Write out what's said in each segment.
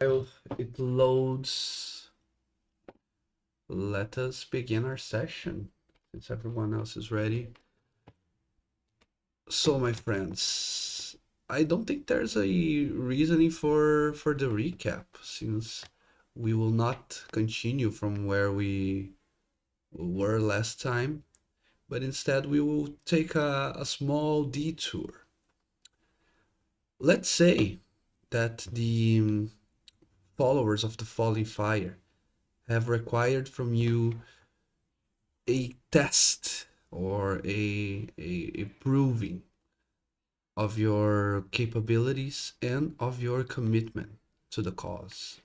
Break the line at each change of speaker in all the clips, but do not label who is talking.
While it loads, let us begin our session since everyone else is ready. So, my friends, I don't think there's a reasoning for the recap since we will not continue from where we were last time, but instead we will take a small detour. Let's say that the followers of the Falling Fire have required from you a test or a proving of your capabilities and of your commitment to the cause.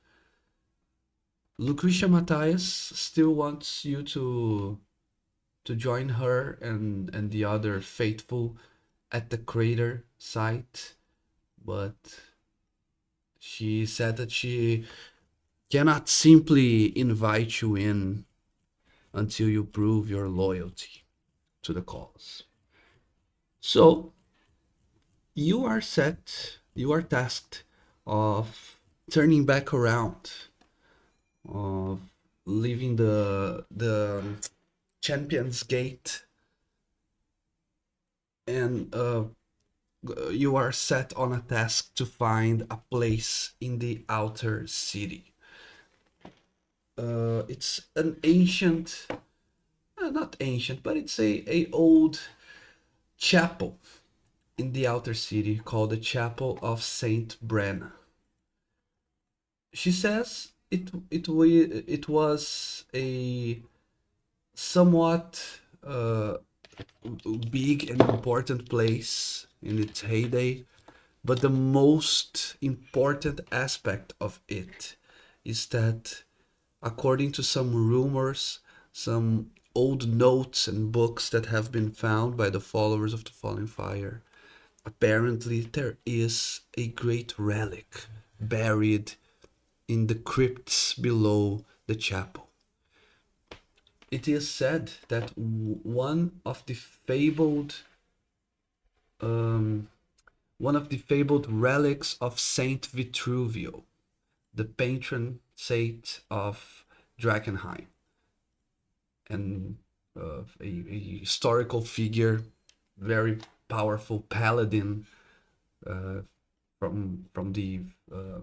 Lucretia Matthias still wants you to join her and the other faithful at the crater site, but she said that she cannot simply invite you in until you prove your loyalty to the cause. So you are tasked of turning back around, of leaving the Champions Gate, and you are set on a task to find a place in the outer city. It's an ancient, not ancient, but it's a old chapel in the outer city called the Chapel of Saint Brenna. She says it was a somewhat big and important place in its heyday, but the most important aspect of it is that, according to some rumors, some old notes and books that have been found by the followers of the Falling Fire, apparently there is a great relic buried in the crypts below the chapel. It is said that um, one of the fabled relics of Saint Vitruvio, the patron saint of Drakkenheim, and a historical figure, very powerful paladin uh, from the uh,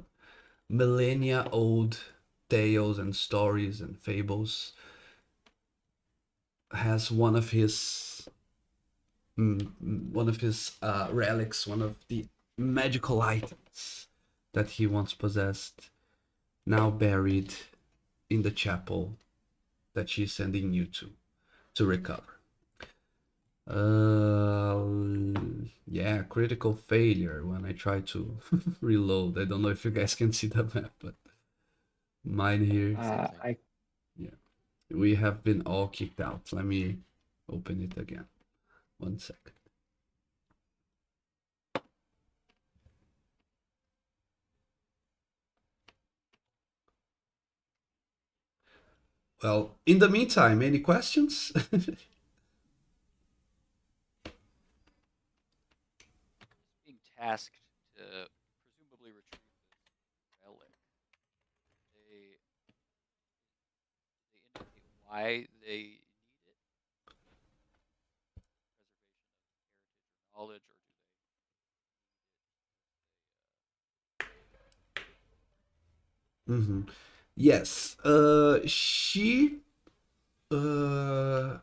millennia old tales and stories and fables, has one of his relics, one of the magical items that he once possessed, now buried in the chapel that she's sending you to recover. Uh, yeah, critical failure when I try to reload. I don't know if you guys can see the map, but mine here,
Same
Uh,
thing.
I
yeah, we have been all kicked out. Let me open it again. 1 second. Well, in the meantime, any questions?
Being tasked to presumably retrieve this relic, they indicate why they need it, preservation of heritage or knowledge, or do
Hmm. Yes. She. Uh,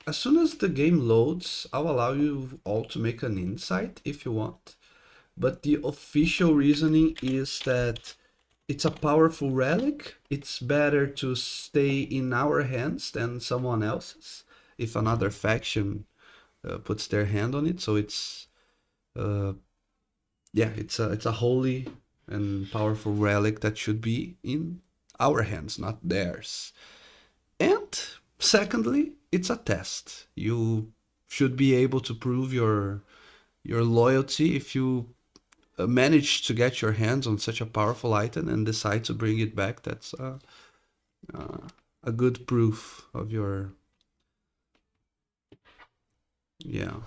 as soon as the game loads, I'll allow you all to make an insight if you want. But the official reasoning is that it's a powerful relic. It's better to stay in our hands than someone else's if another faction puts their hand on it. So it's uh, yeah, it's a holy and powerful relic that should be in our hands, not theirs. And secondly, it's a test. You should be able to prove your loyalty if you manage to get your hands on such a powerful item and decide to bring it back. That's a good proof of your, yeah.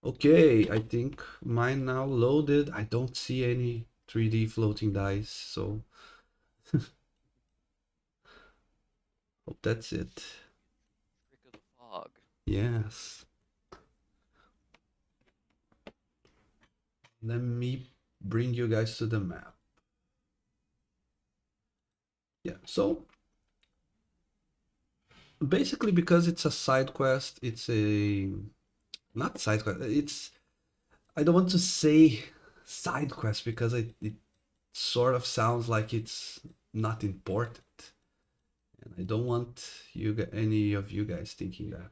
Okay, I think mine now loaded. I don't see any. 3D floating dice. So hope that's it.
Trick of the fog.
Yes. Let me bring you guys to the map. Yeah. So basically, because it's a side quest, it's a not side quest. It's I don't want to say side quest because it sort of sounds like it's not important, and I don't want any of you guys thinking that.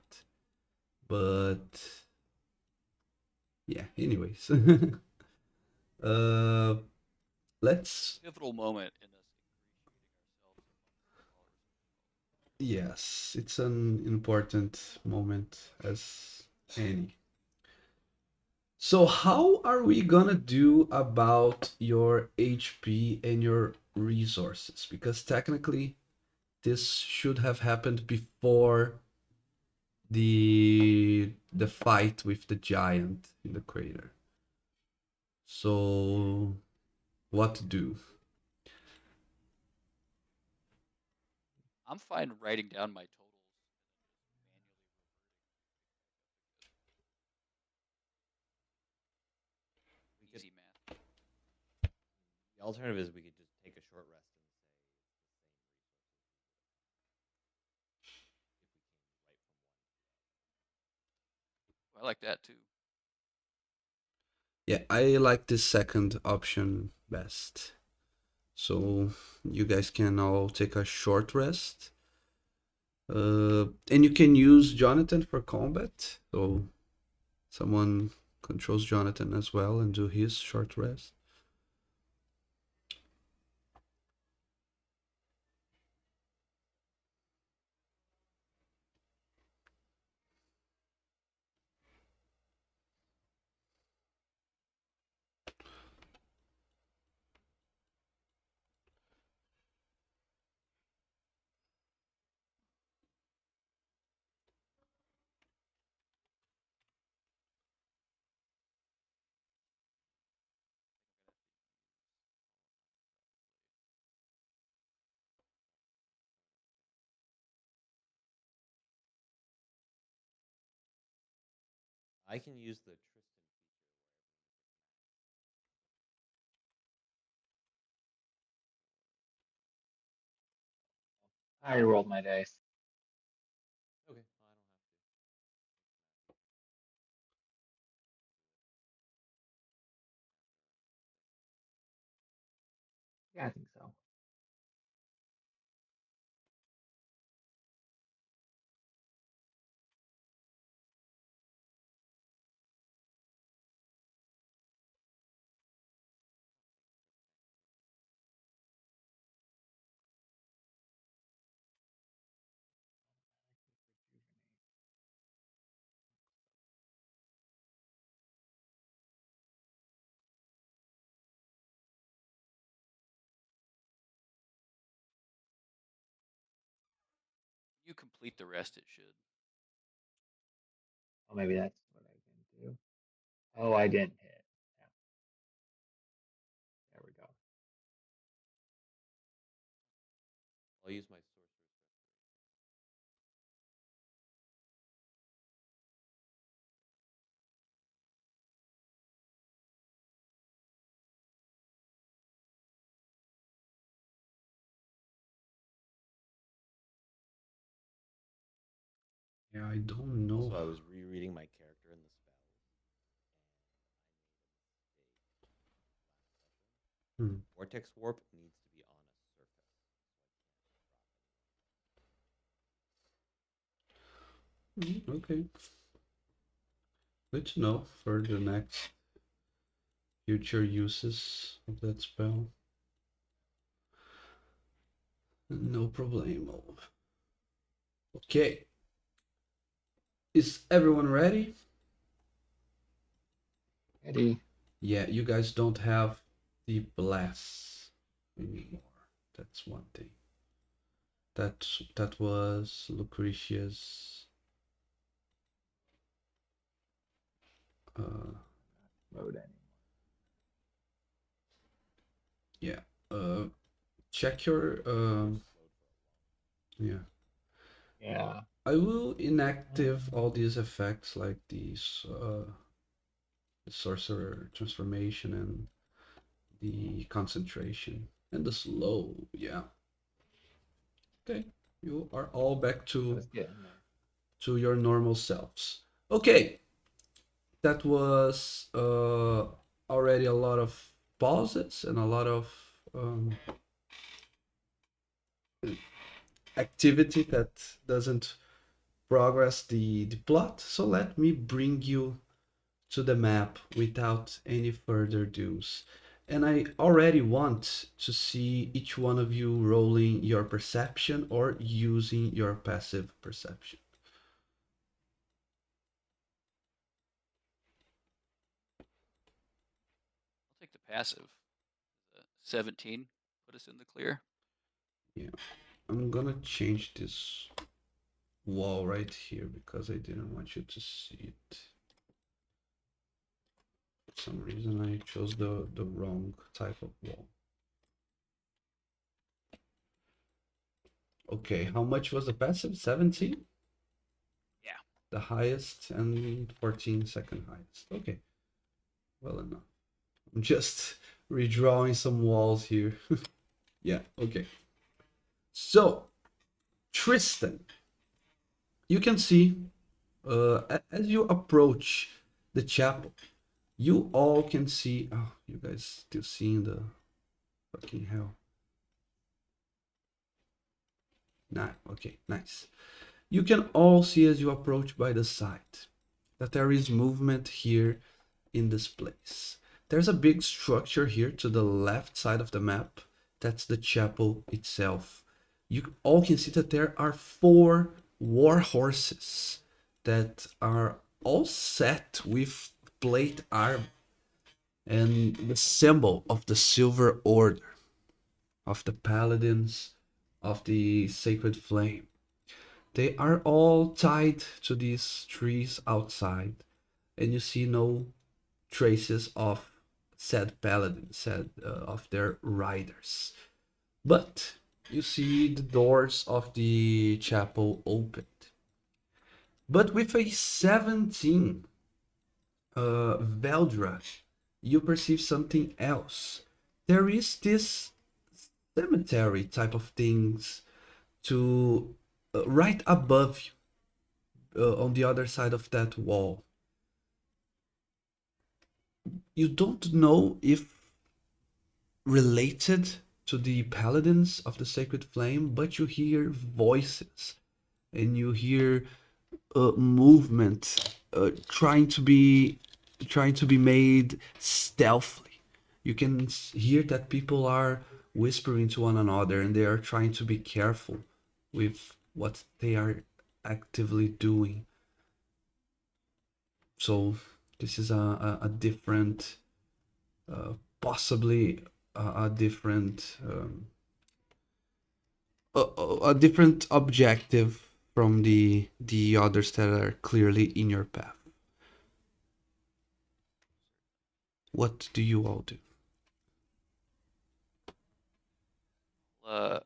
But yeah, anyways, uh, let's
Pivotal moment in us ingratiating ourselves amongst the followers of the
yes, it's an important moment as any. So how are we gonna do about your HP and your resources? Because technically this should have happened before the fight with the giant in the crater. So what to do?
I'm fine writing down my totals and then just
We could.
manually reverting to pick back up again. Easy math.
The alternative is we could just take a short rest and say it's the same resources we would have
I like that too.
Yeah, I like the second option best. So you guys can all take a short rest. And you can use Jonathan for combat. So someone controls Jonathan as well and do his short rest.
I can use the Tristan feature
I rolled my dice.
wherever we get smacked. Okay, well, I don't have to.
Yeah, I think so.
You complete the rest, it should.
Oh, maybe that's what I can do. Oh, I didn't hit. Yeah, there we go.
I'll use my sorcerer's restoration.
Yeah, I don't know.
Also, I was rereading my character and the spells, and I made a mistake last session.
Hmm.
Vortex Warp needs to be on a surface, so I can't drop anyone.
Okay, good to know for the next future uses of that spell. No problemo. Okay, is everyone ready?
Eddie.
Yeah, you guys don't have the bless anymore. That's one thing. That was Lucretia's. Uh,
Load anymore.
Yeah. Uh, check your yeah.
Yeah.
I will inactive all these effects like these the sorcerer transformation and the concentration and the slow. Yeah. Okay. You are all back
I was getting there.
to your normal selves. Okay. That was already a lot of pauses and a lot of um, activity that doesn't progress the plot. So let me bring you to the map without any further do's. And I already want to see each one of you rolling your perception or using your passive perception.
I'll take the passive. 17. Put us in the clear.
Yeah, I'm gonna change this wall right here because I didn't want you to see it. For some reason I chose the wrong type of wall. Okay, how much was the passive? 17?
Yeah.
The highest and 14 second highest. Okay, well enough. I'm just redrawing some walls here. Yeah, okay. So, Tristan, you can see as you approach the chapel, you all can see. Oh, you guys still seeing the fucking hell. Nah, okay, nice. You can all see as you approach by the side that there is movement here in this place. There's a big structure here to the left side of the map. That's the chapel itself. You all can see that there are 4 war horses that are all set with plate armor and the symbol of the Silver Order, of the Paladins, of the Sacred Flame. They are all tied to these trees outside, and you see no traces of said paladins, said of their riders. But you see the doors of the chapel opened. But with a 17, Veldra, you perceive something else. There is this cemetery type of things to right above you, on the other side of that wall. You don't know if related to the paladins of the sacred flame, but you hear voices and you hear movement trying to be made stealthily. You can hear that people are whispering to one another and they are trying to be careful with what they are actively doing. So this is a different, possibly a different a different objective from the others that are clearly in your path. What do you all do?
Uh,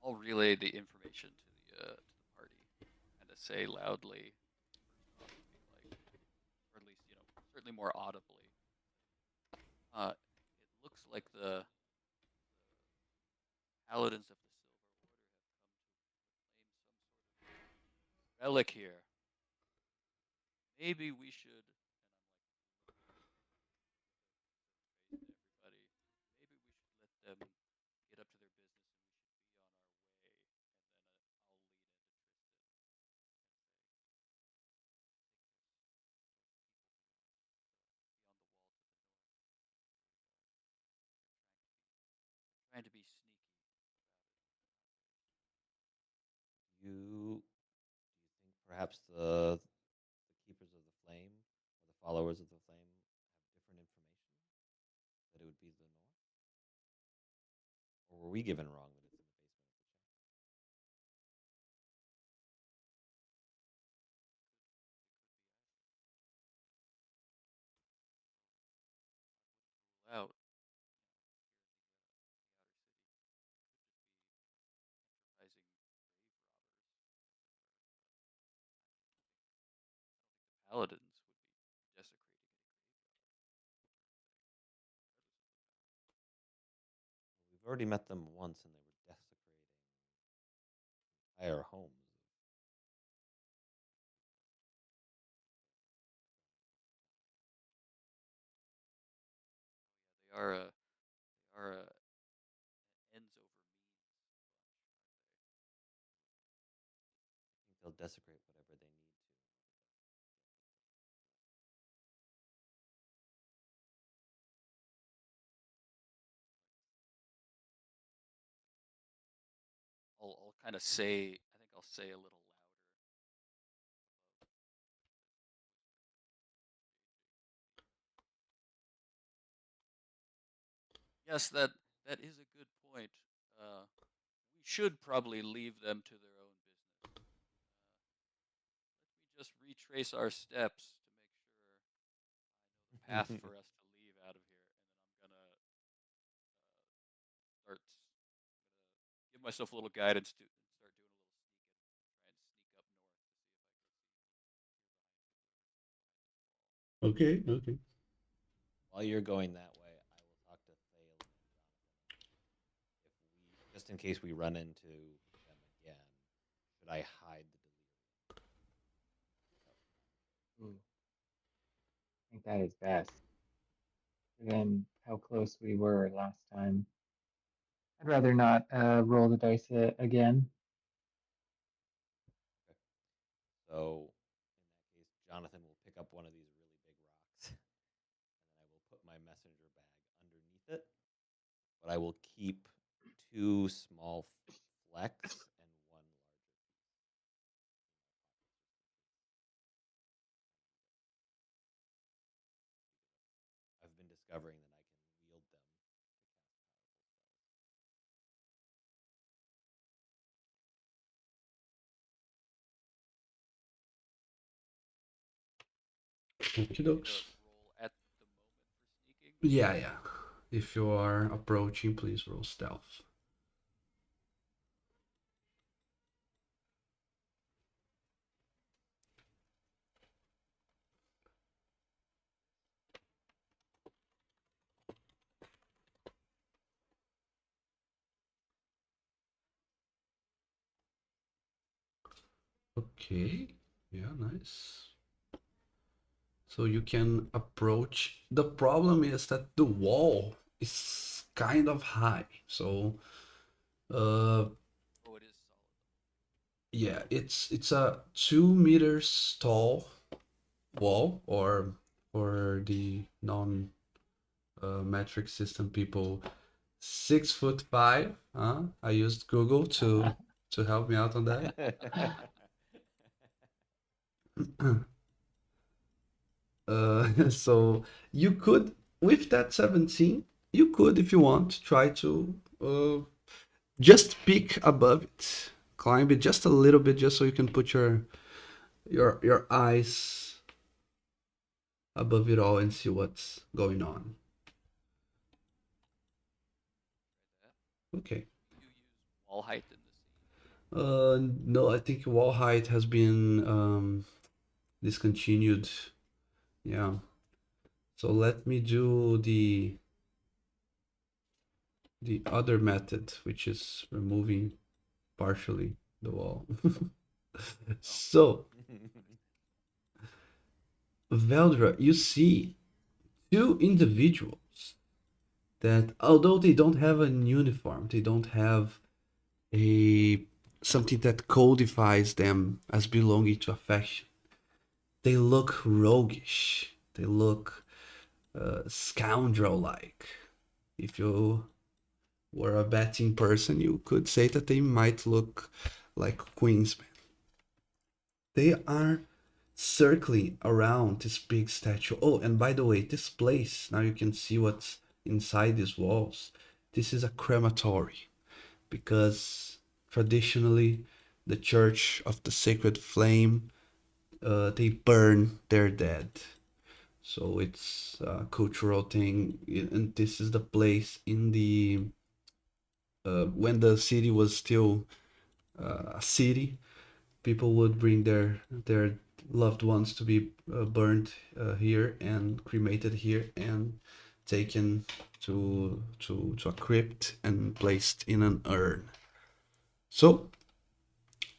I'll relay the information to the party and to say loudly, be like, or at least certainly more audibly. It looks like the paladins of the Silver Order have come to claim some sort of relic here. Maybe we should, and I'm like face to everybody. Maybe we should let them get up to their business, and we should be on our way. And then I'll lean into Tristan and say, take those people beyond the walls to the north. They're trying to be sneaky
You do you think perhaps the keepers of the flame or the followers of the flame have different information that it would be the north, or were we given wrong that it's in the basement of the chapel?
about it. Out. paladins would be desecrating a
We've already met them once, and they were desecrating entire homes.
graveyard. They are an ends over means
I think they'll desecrate whatever they need to.
bunch, aren't they? I'll kind of say. I think I'll say a little louder. Yes, that is a good point. We should probably leave them to their own business. Let me just retrace our steps to make sure I know the path for us to leave out of here, and then I'm gonna start. I'm gonna give myself a little guidance to and start doing a little sneaking, try and sneak up north to see if I can see
Okay, okay.
While you're going that way, I will talk to Thalen and Jonathan. If we, just in case we run into them again, should I hide the delirium?
Ooh, I think that is best. Given how close we were last time, I'd rather not roll the dice again.
Okay. So in that case, Jonathan will pick up one of these really big rocks, and then I will put my messenger bag underneath it. But I will keep two small flecks and one larger piece in my pockets, just in case. I've been discovering that I can wield them to cast
Okie
Do I need to
dokes.
roll at the moment for sneaking?
Yeah, yeah. If you are approaching, please roll stealth. Okay. Yeah, nice. So you can approach. The problem is that the wall is kind of high. So, uh,
Oh, it is solid.
yeah, it's a 2 meters tall wall, or for the non metric system people, 6'5". I used Google to help me out on that.
spells.
So you could, with that 17, you could, if you want, try to just peek above it, climb it just a little bit, just so you can put your eyes above it all and see what's going on.
Try that.
Okay.
Do you use wall height in the scene?
No, I think wall height has been discontinued. Yeah. So let me do the other method, which is removing partially the wall.
Oh,
So,
understand.
Veldra, you see two individuals that, although they don't have an uniform, they don't have a something that codifies them as belonging to a faction. They look roguish. They look scoundrel-like. If you were a betting person, you could say that they might look like Queensmen. They are circling around this big statue. Oh, and by the way, this place, now you can see what's inside these walls. This is a crematory because traditionally the Church of the Sacred Flame, they burn their dead. So it's a cultural thing, and this is the place in the when the city was still a city. People would bring their loved ones to be burned here and cremated here and taken to a crypt and placed in an urn. So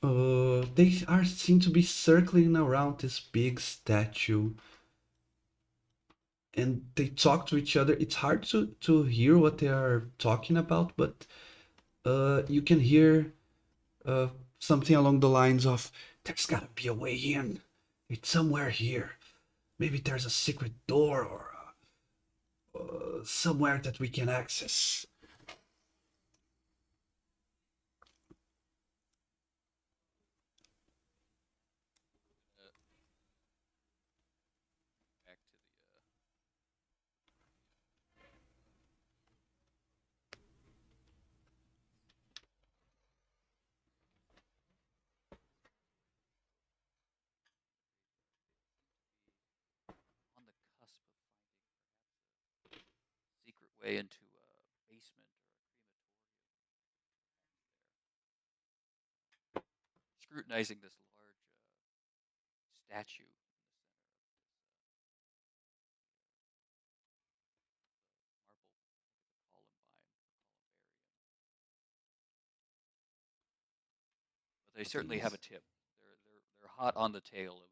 they are seem to be circling around this big statue, and they talk to each other. It's hard to hear what they are talking about, but you can hear uh, something along the lines of, "There's gotta be a way in. It's somewhere here. Maybe there's a secret door or somewhere that we can access."
Back to the on the cusp of finding perhaps a secret way into a basement or a crematorium scrutinizing this large statue in the center of this marble, Columbine or Columbarium. But they certainly have a
These.
tip. They're hot on the tail of something.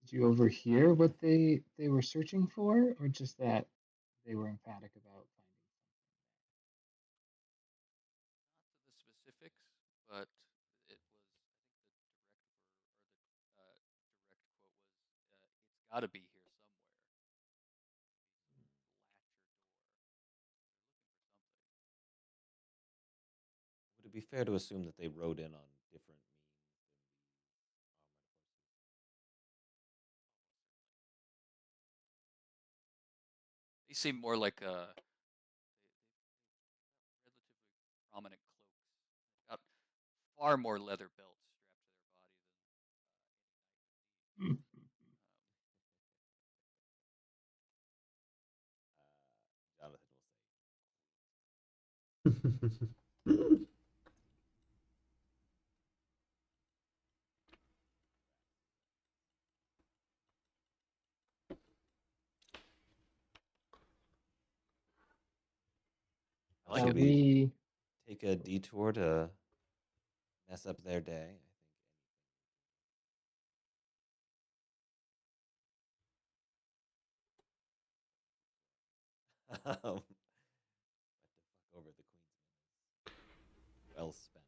Did you overhear what they were searching for, or just that they were emphatic about finding
Not to the specifics, but it was. I think the direct quote was, "It's got to be here somewhere."
Would it be fair to assume that they rode in on different means than the
They seem more like relatively prominent cloaks. They've got far more leather belts strapped to their body than any knight would need.
something?
Jonathan will say, "Well,
Like
should
Shall
it.
we
we?
take a detour to mess up their day?" I think what the fuck over the Queensman is well spent.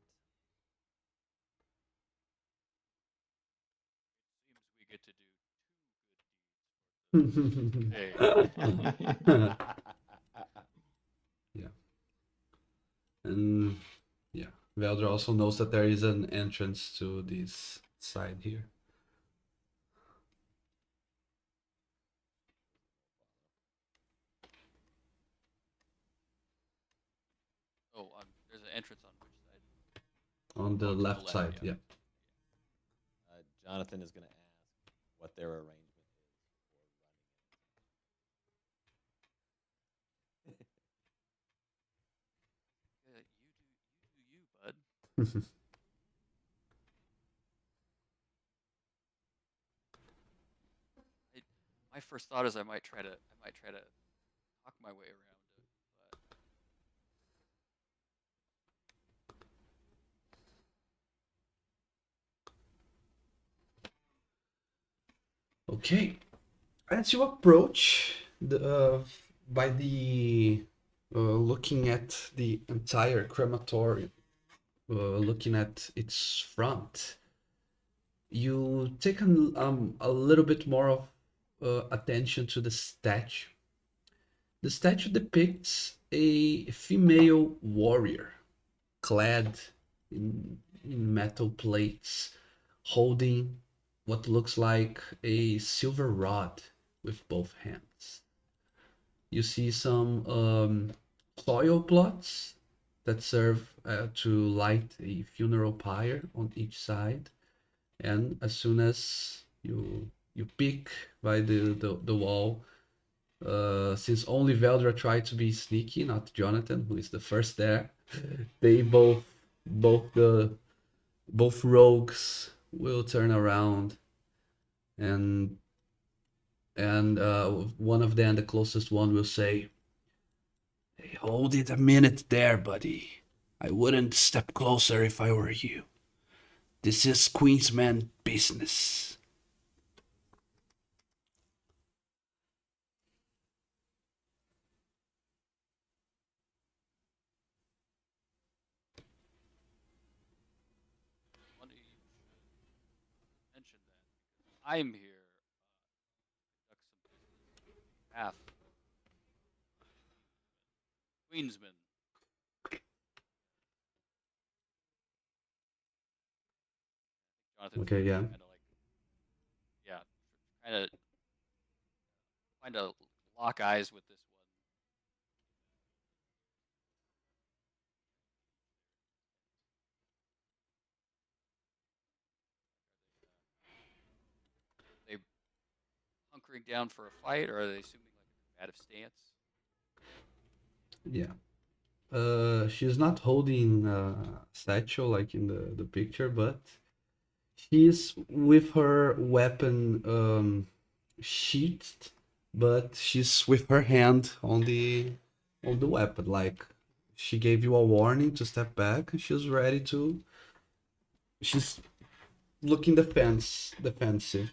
It seems we get to do two good deeds for the day.
Yeah, and yeah, Veldra also knows that there is an entrance to this side here.
Oh, there's an entrance on which side?
On the
Oh, to the
left
left.
side,
Yeah.
yeah.
Jonathan is going to ask what their arrangement is for running into
You do you, bud. I, my first thought is I might try to talk my way around it, but
Okay, as you approach the by the looking at the entire crematorium, looking at its front, you take a little bit more of attention to the statue. The statue depicts a female warrior clad in metal plates, holding what looks like a silver rod with both hands. You see some soil plots that serve to light a funeral pyre on each side. And as soon as you peek by the wall, since only Veldra tried to be sneaky, not Jonathan, who is the first there, they both the both rogues will turn around, and one of them, the closest one, will say, "Hey, hold it a minute there, buddy. I wouldn't step closer if I were you. This is Queensman business."
Funny you should mention that because I'm here to conduct some business on behalf of Queensman. Jonathan's
Okay, yeah.
kind of like, yeah, kind of trying to lock eyes with this one. Are they hunkering down for a fight, or are they assuming like a combative stance?
Yeah. She's not holding satchel like in the picture, but she's with her weapon sheathed, but she's with her hand on the weapon. Like she gave you a warning to step back, and she's ready to. She's looking defensive.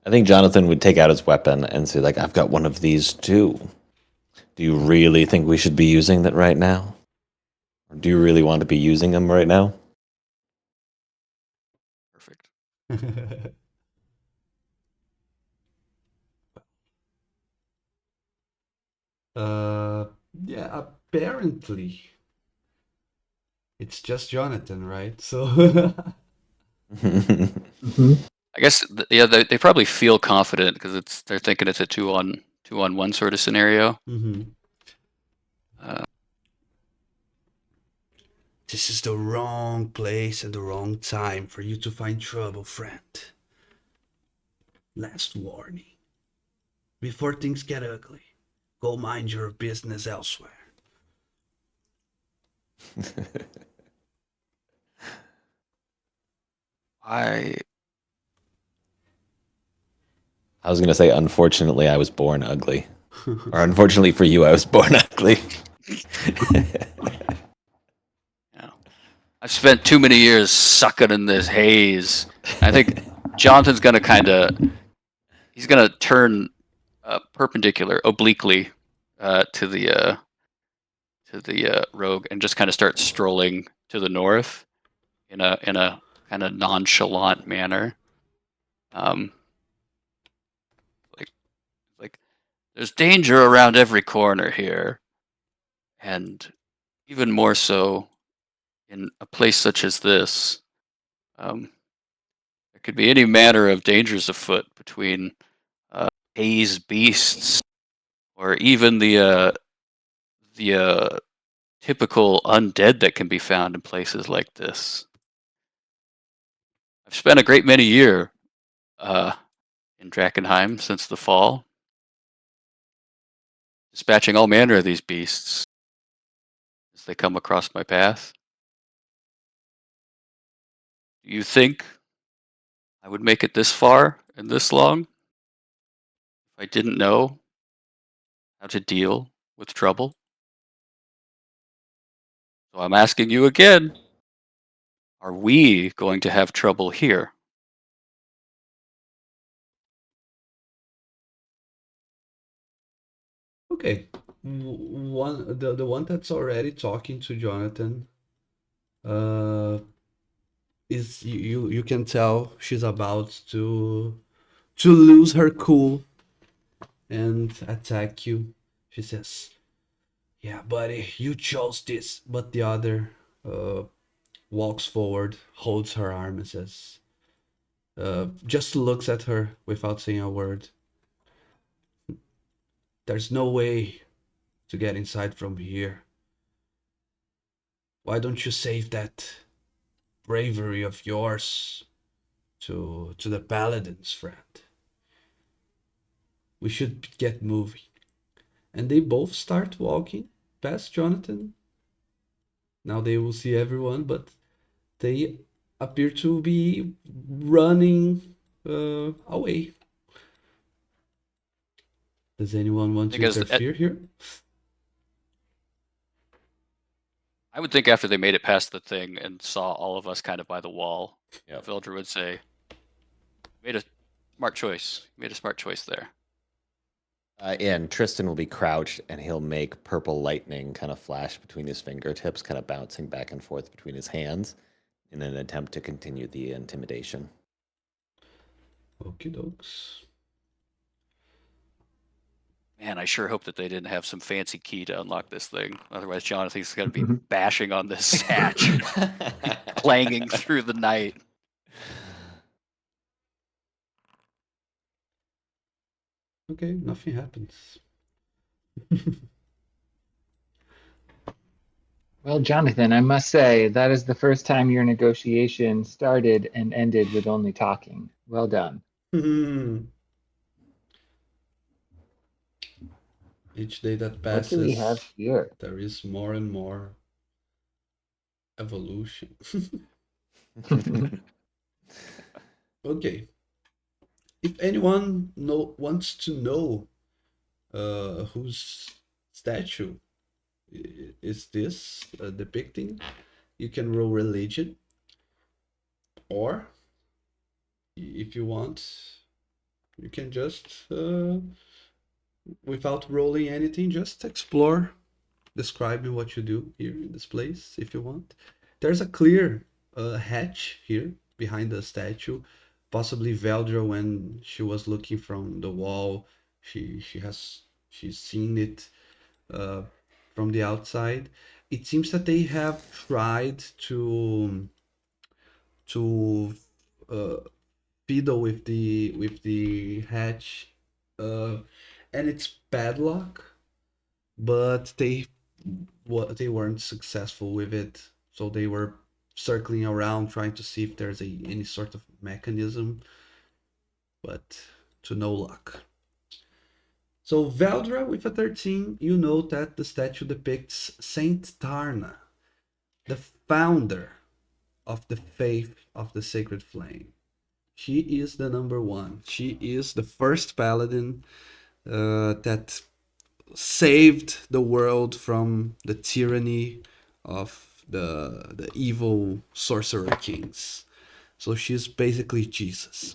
I think Jonathan would take out his weapon and say, like, I've got one of these too. Do you really think we should be using that right now? Or do you really want to be using them right now?
Perfect.
uh, yeah. Apparently, it's just Jonathan, right? So.
Mm-hmm.
I guess yeah, they probably feel confident because they're thinking it's a two on one sort of scenario.
Mhm.
Uh,
This is the wrong place and the wrong time for you to find trouble, friend. Last warning. Before things get ugly, go mind your business elsewhere.
I
I was going to say, unfortunately, I was born ugly. Or unfortunately for you, I was born ugly.
yeah, I've spent too many years sucking in this haze. I think Jonathan's gonna he's gonna turn perpendicular, obliquely, to the rogue and just kind of start strolling to the north in a kind of nonchalant manner. Um, like like there's danger around every corner here, and even more so in a place such as this. Um, there could be any manner of dangers afoot between haze beasts or even the typical undead that can be found in places like this. I've spent a great many years uh, in Drakkenheim since the fall, dispatching all manner of these beasts as they come across my path. Do you think I would make it this far and this long if I didn't know how to deal with trouble? So I'm asking you again, are we going to have trouble here?
Okay. One the one that's already talking to Jonathan uh is you can tell she's about to lose her cool and attack you. She says, "Yeah, buddy, you chose this." But the other uh walks forward, holds her arm and says, just looks at her without saying a word. "There's no way to get inside from here. Why don't you save that bravery of yours to the paladins, friend? We should get moving. And they both start walking past Jonathan. Now they will see everyone, but they appear to be running away. Does anyone want
I
to
think
interfere here?
I would think after they made it past the thing and saw all of us kind of by the wall,
Yep.
Vildra would say, "Made a smart choice. Made a smart choice there."
And Tristan will be crouched, and he'll make purple lightning kind of flash between his fingertips, kind of bouncing back and forth between his hands, in an attempt to continue the intimidation.
Okie dokes.
Man, I sure hope that they didn't have some fancy key to unlock this thing. Otherwise, Jonathan's going to be bashing on this hatch, clanging through the night.
Okay, nothing happens.
Well, Jonathan, I must say that is the first time your negotiation started and ended with only talking. Well done.
Each day that
What do we have
passes,
here?
there is more and more evolution. Okay. If anyone wants to know whose statue is this depicting, you can roll religion, or if you want, you can just, without rolling anything, just explore, describing what you do here in this place if you want. There's a clear hatch here behind the statue. Possibly Veldra, when she was looking from the wall, she's seen it uh, from the outside. It seems that they have tried to uh, fiddle with the hatch, uh, and it's padlock, but they weren't successful with it. So they were circling around trying to see if there's any sort of mechanism, but to no luck. So Veldra with a 13, you note that the statue depicts Saint Tarna, the founder of the faith of the Sacred Flame. She is the number one. She is the first paladin that saved the world from the tyranny of the evil sorcerer kings. So she's basically Jesus,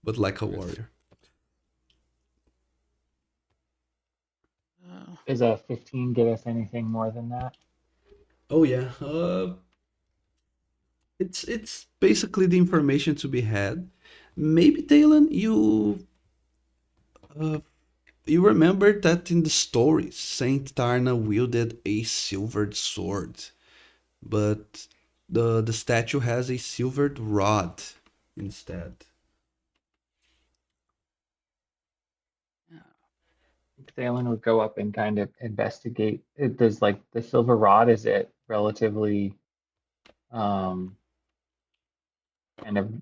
but like a warrior.
Does a 15 get us anything more than that?
Oh yeah, it's basically the information to be had. Maybe Talon, uh, you remember that in the stories, Saint Tarna wielded a silvered sword, but the statue has a silvered rod instead.
Thalen would go up and kind of investigate. It does like the silver rod, is it relatively um kind of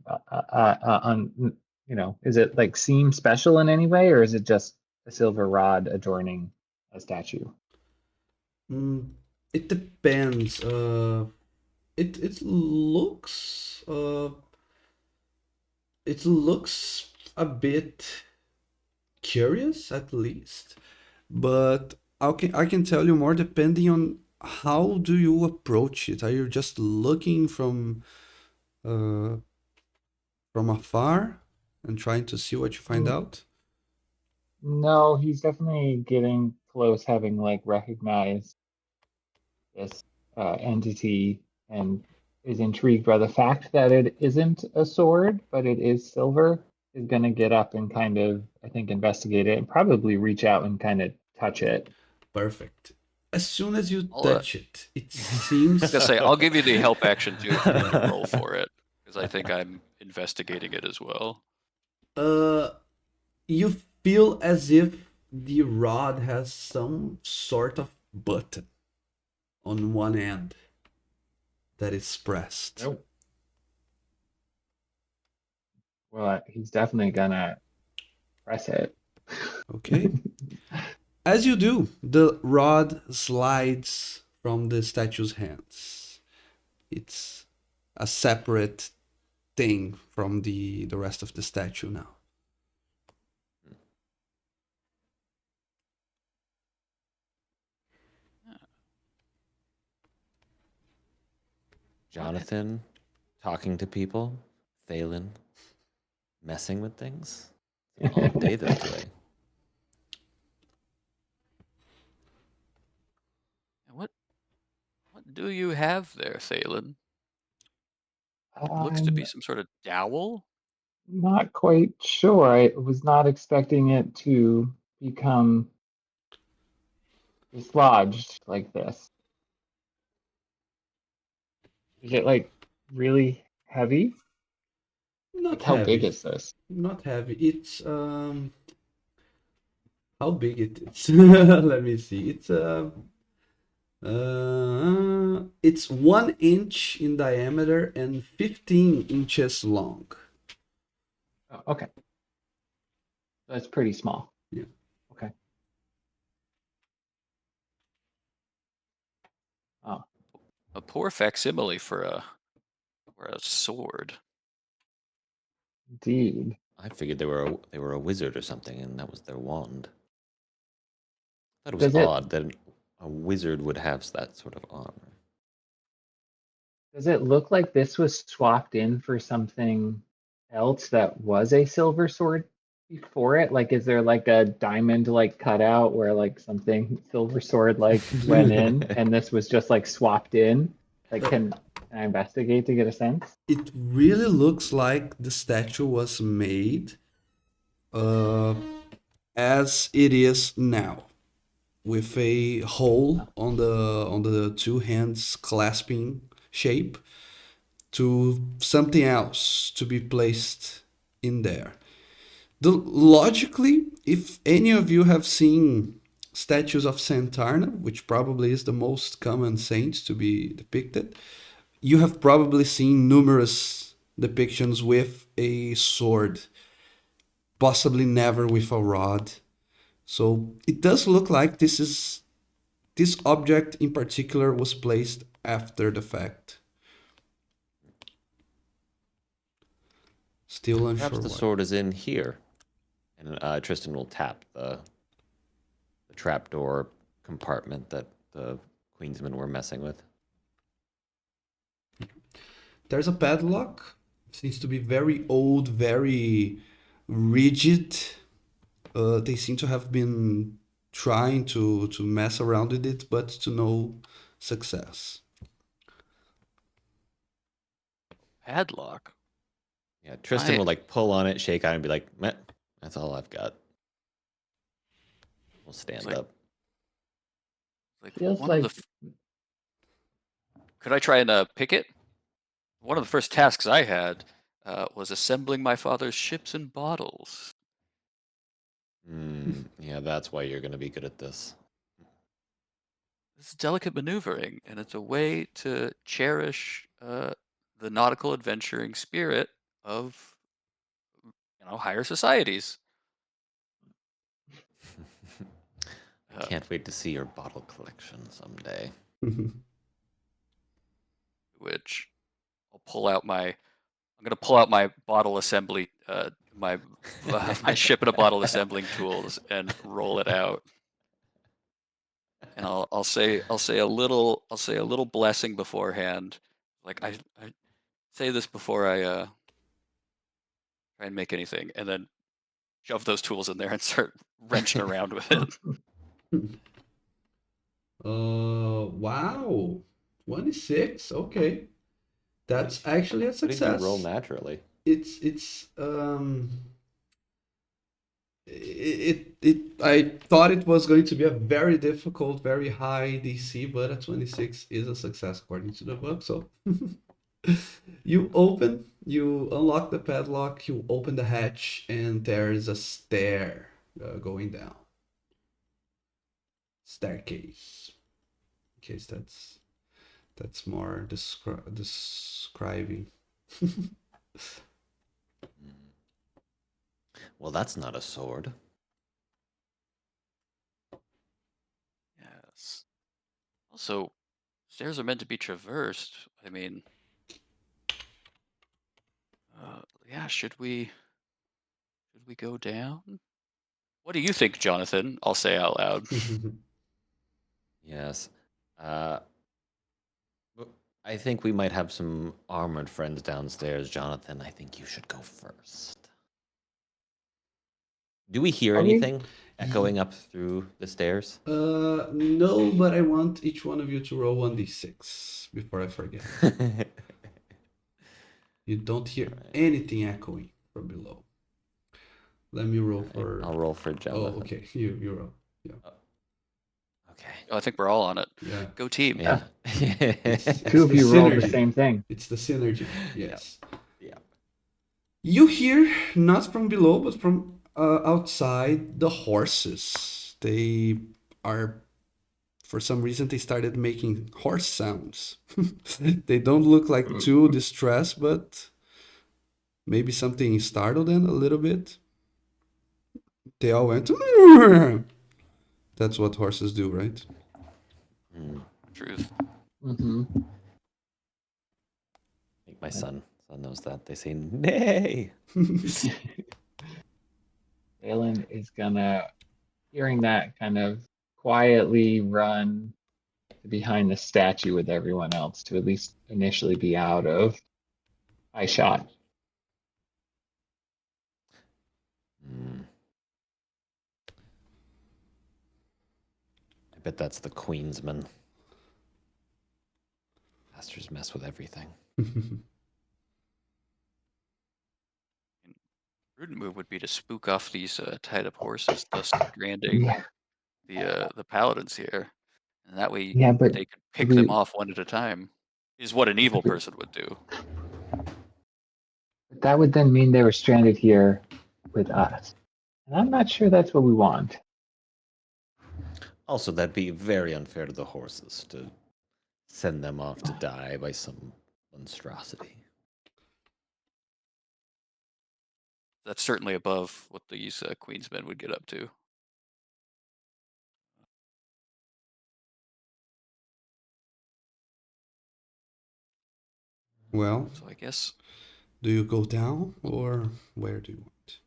is it like seem special in any way, or is it just a silver rod adorning a statue?
Mm, it depends. It looks a bit curious at least, but I can tell you more depending on how do you approach it. Are you just looking uh from afar and trying to see what you find
Mm,
out?
No, he's definitely getting close, having like recognized this entity and is intrigued by the fact that it isn't a sword, but it is silver, is going to get up and kind of, I think, investigate it and probably reach out and kind of touch it.
Perfect. As soon as you
I'll,
touch it, it
I was gonna
seems
say I'll give you the help action too if you want to
yeah.
roll for it, because I think I'm investigating it as well.
Uh you feel as if the rod has some sort of button. on one end that is pressed.
Nope. Well, he's definitely gonna press it.
Okay. As you do, the rod slides from the statue's hands. It's a separate thing from the rest of the statue now.
Jonathan talking to people, Thalen messing with things. It's an odd day this way.
What do you have there, Thalen? Looks to be
I'm
some sort of dowel.
not quite sure. I was not expecting it to become dislodged like this. Is it like really heavy? Like
Not
how big
heavy.
is this?
Not heavy. It's how big it is. Let me see. It's 1 inch in diameter and 15 inches long.
Oh, okay. That's pretty small.
Yeah.
Okay. Oh,
A poor facsimile for a sword.
indeed.
I figured they were a wizard or something, and that was their wand. I thought it was
Does it
odd that a wizard would have that sort of armor.
does it look like this was swapped in for something else that was a silver sword before it? Like, is there like a diamond like cutout where like something silver sword like went in and this was just like swapped in? Like, can I investigate to get a sense?
It really looks like the statue was made uh, as it is now, with a hole
Oh,
on the two hands clasping shape to something else to be placed in there. Logically, if any of you have seen statues of Santarna, which probably is the most common saint to be depicted, you have probably seen numerous depictions with a sword, possibly never with a rod. So it does look like this object in particular was placed after the fact. Still
Perhaps
unsure
the
why.
sword is in here, and Tristan will tap the trapdoor compartment that the Queensmen were messing with.
There's a padlock. Seems to be very old, very rigid. They seem to have been trying to mess around with it, but to no success.
Padlock.
Yeah, Tristan
I
will like pull on it, shake on it, and be like, "Meh, that's all I've got." We'll
it's
stand up.
like
feels
one of the.
like
Could I try and pick it? One of the first tasks I had was assembling my father's ships and bottles.
Yeah, that's why you're going to be good at this.
This is delicate maneuvering, and it's a way to cherish the nautical adventuring spirit of higher societies.
I can't wait to see your bottle collection someday.
Which I'll pull out my. I'm gonna pull out my bottle assembly, my ship and a bottle assembling tools and roll it out. And I'll say a little blessing beforehand. Like I say this before I try and make anything, and then shove those tools in there and start wrenching around with it.
Wow. 26. Okay. That's actually a
What did you roll
success.
naturally?
It's I thought it was going to be a very difficult, very high DC, but a 26 is a success according to the book. So you unlock the padlock, you open the hatch, and there is a going down. Staircase. case, that's more describing.
Well, that's not a sword.
Yes. Also, stairs are meant to be traversed. I mean, yeah, should we go down? What do you think, Jonathan? I'll say out loud.
Yes. Uh, but I think we might have some armored friends downstairs, Jonathan. I think you should go first. Do we hear
Okay.
anything echoing up through the stairs?
No, but I want each one of you to roll 1d6 before I forget. You don't hear anything echoing from below. Let me roll for.
I'll roll for Jonathan.
Oh, okay. You roll. Yeah.
Okay.
Oh, I think we're all on it.
Yeah.
Go team.
Yeah.
It's
Two of
the
you rolled the
synergy.
same thing.
It's the synergy. Yes.
Yeah.
You hear not from below, but from outside the horses. They are, for some reason, they started making horse sounds. They don't look like too distressed, but maybe something startled them a little bit. They all went. That's what horses do, right?
Truth.
Mm-hmm.
I think my son knows that. They say nay.
Valen is gonna, hearing that, kind of quietly run to behind the statue with everyone else to at least initially be out of eye shot.
Hmm. I bet that's the Queensman. Bastards mess with everything.
Prudent move would be to spook off these tied up horses, thus stranding the paladins here, and that way
Yeah, but
they could pick
we
them off one at a time. Is what an evil person would do.
that would then mean they were stranded here with us. And I'm not sure that's what we want.
Also, that'd be very unfair to the horses to send them off to die by some monstrosity.
That's certainly above what these Queensmen would get up to.
Well,
So I guess
do you go down or where do you want?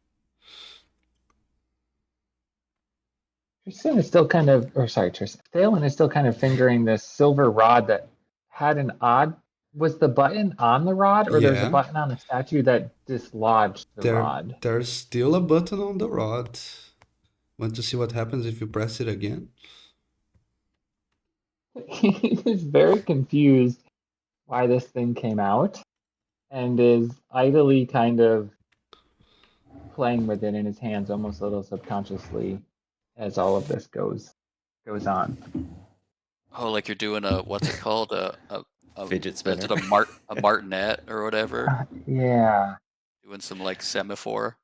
Tristan is still kind of, or sorry, Tristan, Thalen is still kind of fingering this silver rod that had an odd. Was the button on the rod, or there's a
Yeah,
button on the statue that dislodged the rod?
there's still a button on the rod. Want to see what happens if you press it again?
He is very confused why this thing came out and is idly kind of playing with it in his hands almost a little subconsciously as all of this goes on.
like you're doing a what's it called
Fidget spinner.
Is it a martinet or whatever?
Yeah.
Doing some like semaphore,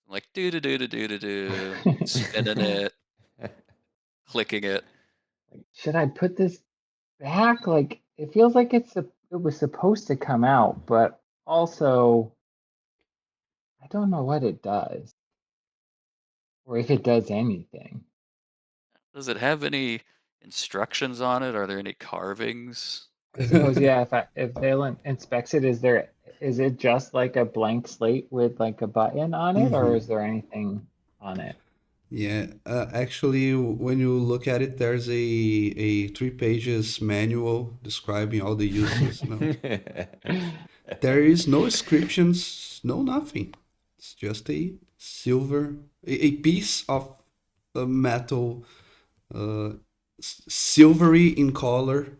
like do do do do do do do, spinning it, clicking it.
Should I put this back? Like it feels like it was supposed to come out, but also I don't know what it does or if it does anything.
Does it have any instructions on it? Are there any carvings?
I suppose yeah. If Valen inspects it, is it just like a blank slate with like a button on it, or is there anything on it?
Yeah, actually, when you look at it, there's a 3 pages manual describing all the uses. No, there is no inscriptions, no nothing. It's just a silver, a piece of metal, silvery in color,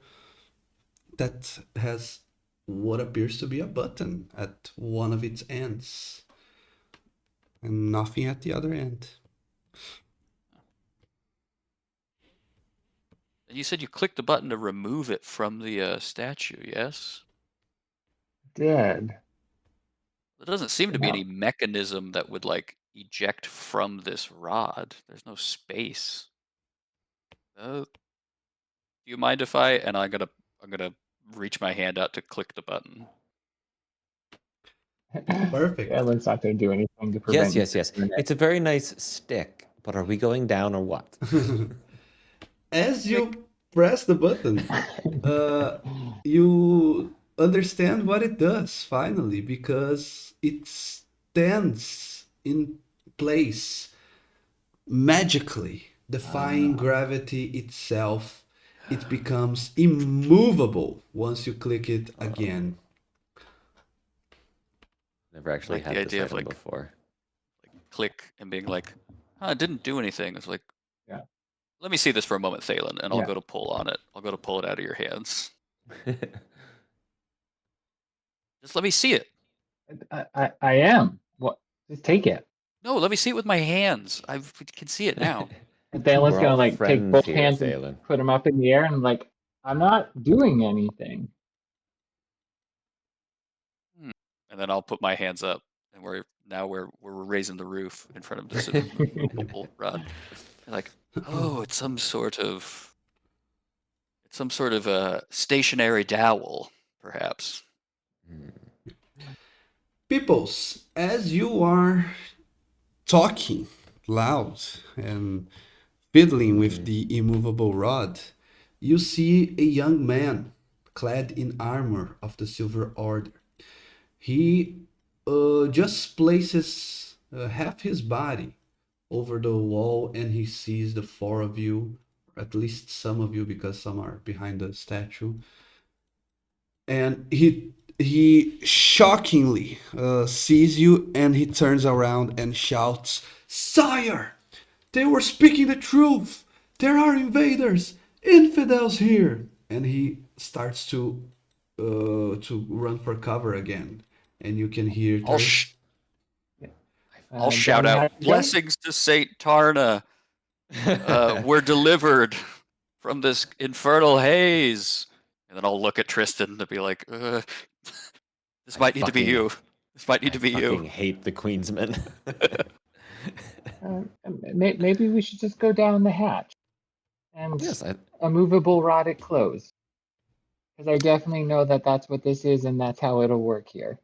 that has what appears to be a button at one of its ends, and nothing at the other end.
And you said you clicked the button to remove it from the statue, yes?
Did.
There doesn't seem to be
No.
any mechanism that would like eject from this rod. There's no space. Do Do you mind if I? And I'm gonna reach my hand out to click the button.
Perfect.
Alan's not going to do anything to
Yes,
prevent you
yes,
from
yes.
doing it.
It's a very nice stick, but are we going down or what?
As you press the button, uh, you understand what it does finally because it stands in place magically, defying
Ah,
gravity itself. It becomes immovable once you click it
Uh-oh.
again.
Never
I
actually
like the
had this
idea of
item
like
before.
click and being like, huh, it didn't do anything. It's like,
yeah,
let me see this for a moment, Thalen, and I'll
yeah.
go to pull on it. I'll go to pull it out of your hands. Just let me see it.
I am. What? Just take it.
No, let me see it with my hands. I can see it now.
And Thalen's
We're
going
all
to like take
friends
both
here,
hands and
Thalen.
put them up in the air and like, I'm not doing anything.
And then I'll put my hands up, and we're raising the roof in front of this immovable rod. And like, oh, it's some sort of a stationary dowel, perhaps.
Hmm.
Peoples, as you are talking loud and fiddling with
Mhm.
the immovable rod, you see a young man clad in armor of the Silver Order. He just places half his body over the wall and he sees the four of you, or at least some of you because some are behind the statue. And he shockingly sees you and he turns around and shouts, "Sire! They were speaking the truth! There are invaders, infidels here!" And he starts to run for cover again. And you can hear
I'll
Thurs.
I'll shout
Johnny,
out
how you doing?
blessings to Saint Tarna. We're delivered from this infernal haze. And then I'll look at Tristan to be like, this
I
might need to be
fucking
you. This might need
I
to be you.
fucking hate the Queensmen.
Uh, maybe we should just go down the hatch and
Yes,
a movable rod it closed. Because I definitely know that that's what this is and that's how it'll work here.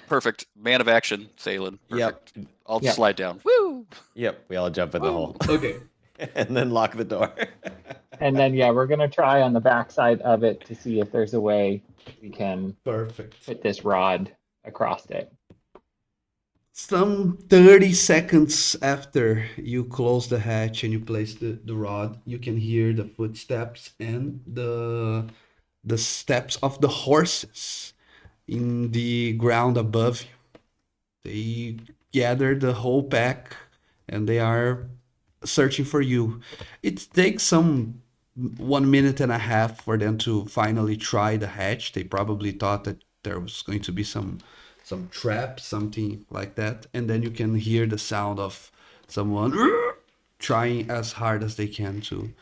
Perfect. Man of action, Thalen.
Yep.
Perfect. I'll
Yep.
slide down. Woo!
Yep, we all jump in the hole.
Okay,
And then lock the door.
And then, yeah, we're going to try on the backside of it to see if there's a way we can
perfect.
put this rod across it.
Some 30 seconds after you close the hatch and you place the rod, you can hear the footsteps and the steps of the horses in the ground above you. They gather the whole pack and they are searching for you. It takes some 1 minute and a half for them to finally try the hatch. They probably thought that there was going to be some trap, something like that, and then you can hear the sound of someone trying as hard as they can to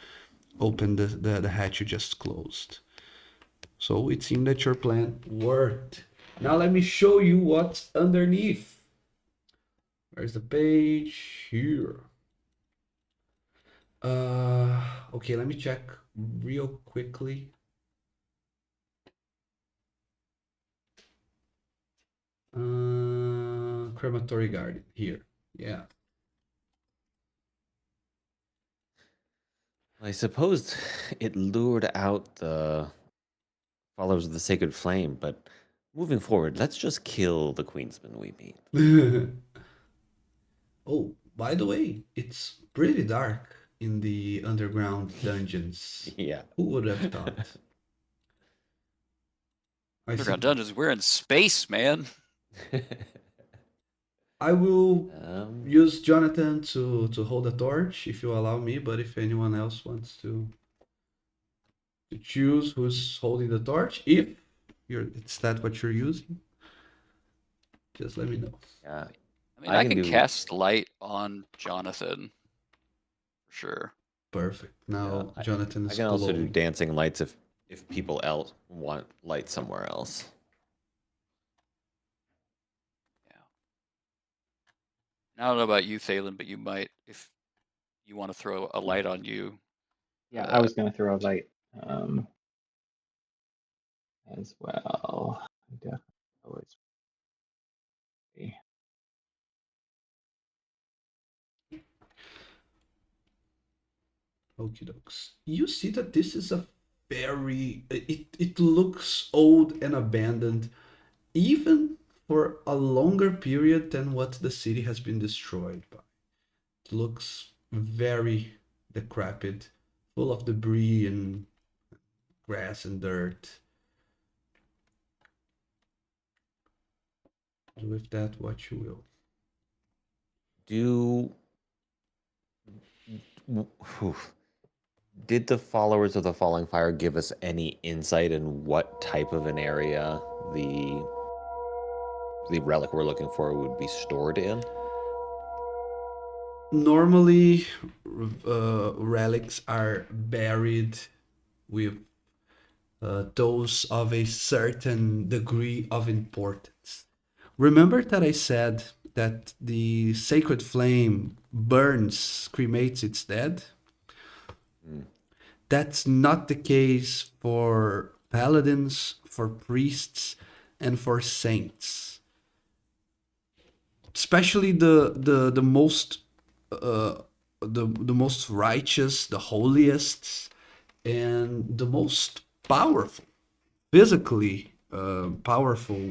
open the hatch you just closed. So it seemed that your plan worked. Now let me show you what's underneath. Where's the page? Here. Okay, let me check real quickly. Crematory garden here. Yeah.
I suppose it lured out the followers of the sacred flame, but moving forward, let's just kill the Queensmen we meet.
Oh, by the way, it's pretty dark in the underground dungeons.
Yeah.
Who would have thought? I
Underground
see.
dungeons. We're in space, man.
I will
um,
use Jonathan to hold a torch if you allow me, but if anyone else wants to choose who's holding the torch, if it's that what you're using, just let me know.
yeah,
I mean,
I
I
can
can
do.
cast light on Jonathan for sure.
Perfect.
Yeah,
Now Jonathan
I
is
can also do
glowing.
dancing lights if people else want light somewhere else.
Yeah. And I don't know about you, Thalen, but you might, if you want to throw a light on you,
Yeah, I was gonna throw a light as well. I definitely always be.
Okie dokes. You see that this is a very. It looks old and abandoned, even for a longer period than what the city has been destroyed by. It looks very decrepit, full of debris and grass and dirt. Do with that what you will.
Do did the followers of the falling fire give us any insight in what type of an area the relic we're looking for would be stored in?
Normally, relics are buried with those of a certain degree of importance. Remember that I said that the sacred flame burns, cremates its dead?
Hmm.
That's not the case for paladins, for priests, and for saints. Especially the most the most righteous, the holiest, and the most powerful, physically powerful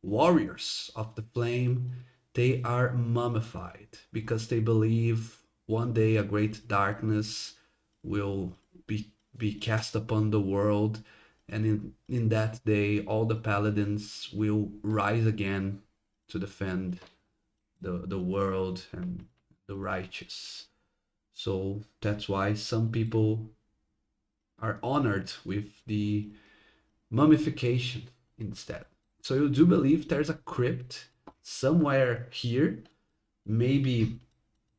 warriors of the flame, they are mummified because they believe one day a great darkness will be cast upon the world, and in that day all the paladins will rise again to defend the world and the righteous. So that's why some people are honored with the mummification instead. So you do believe there's a crypt somewhere here, maybe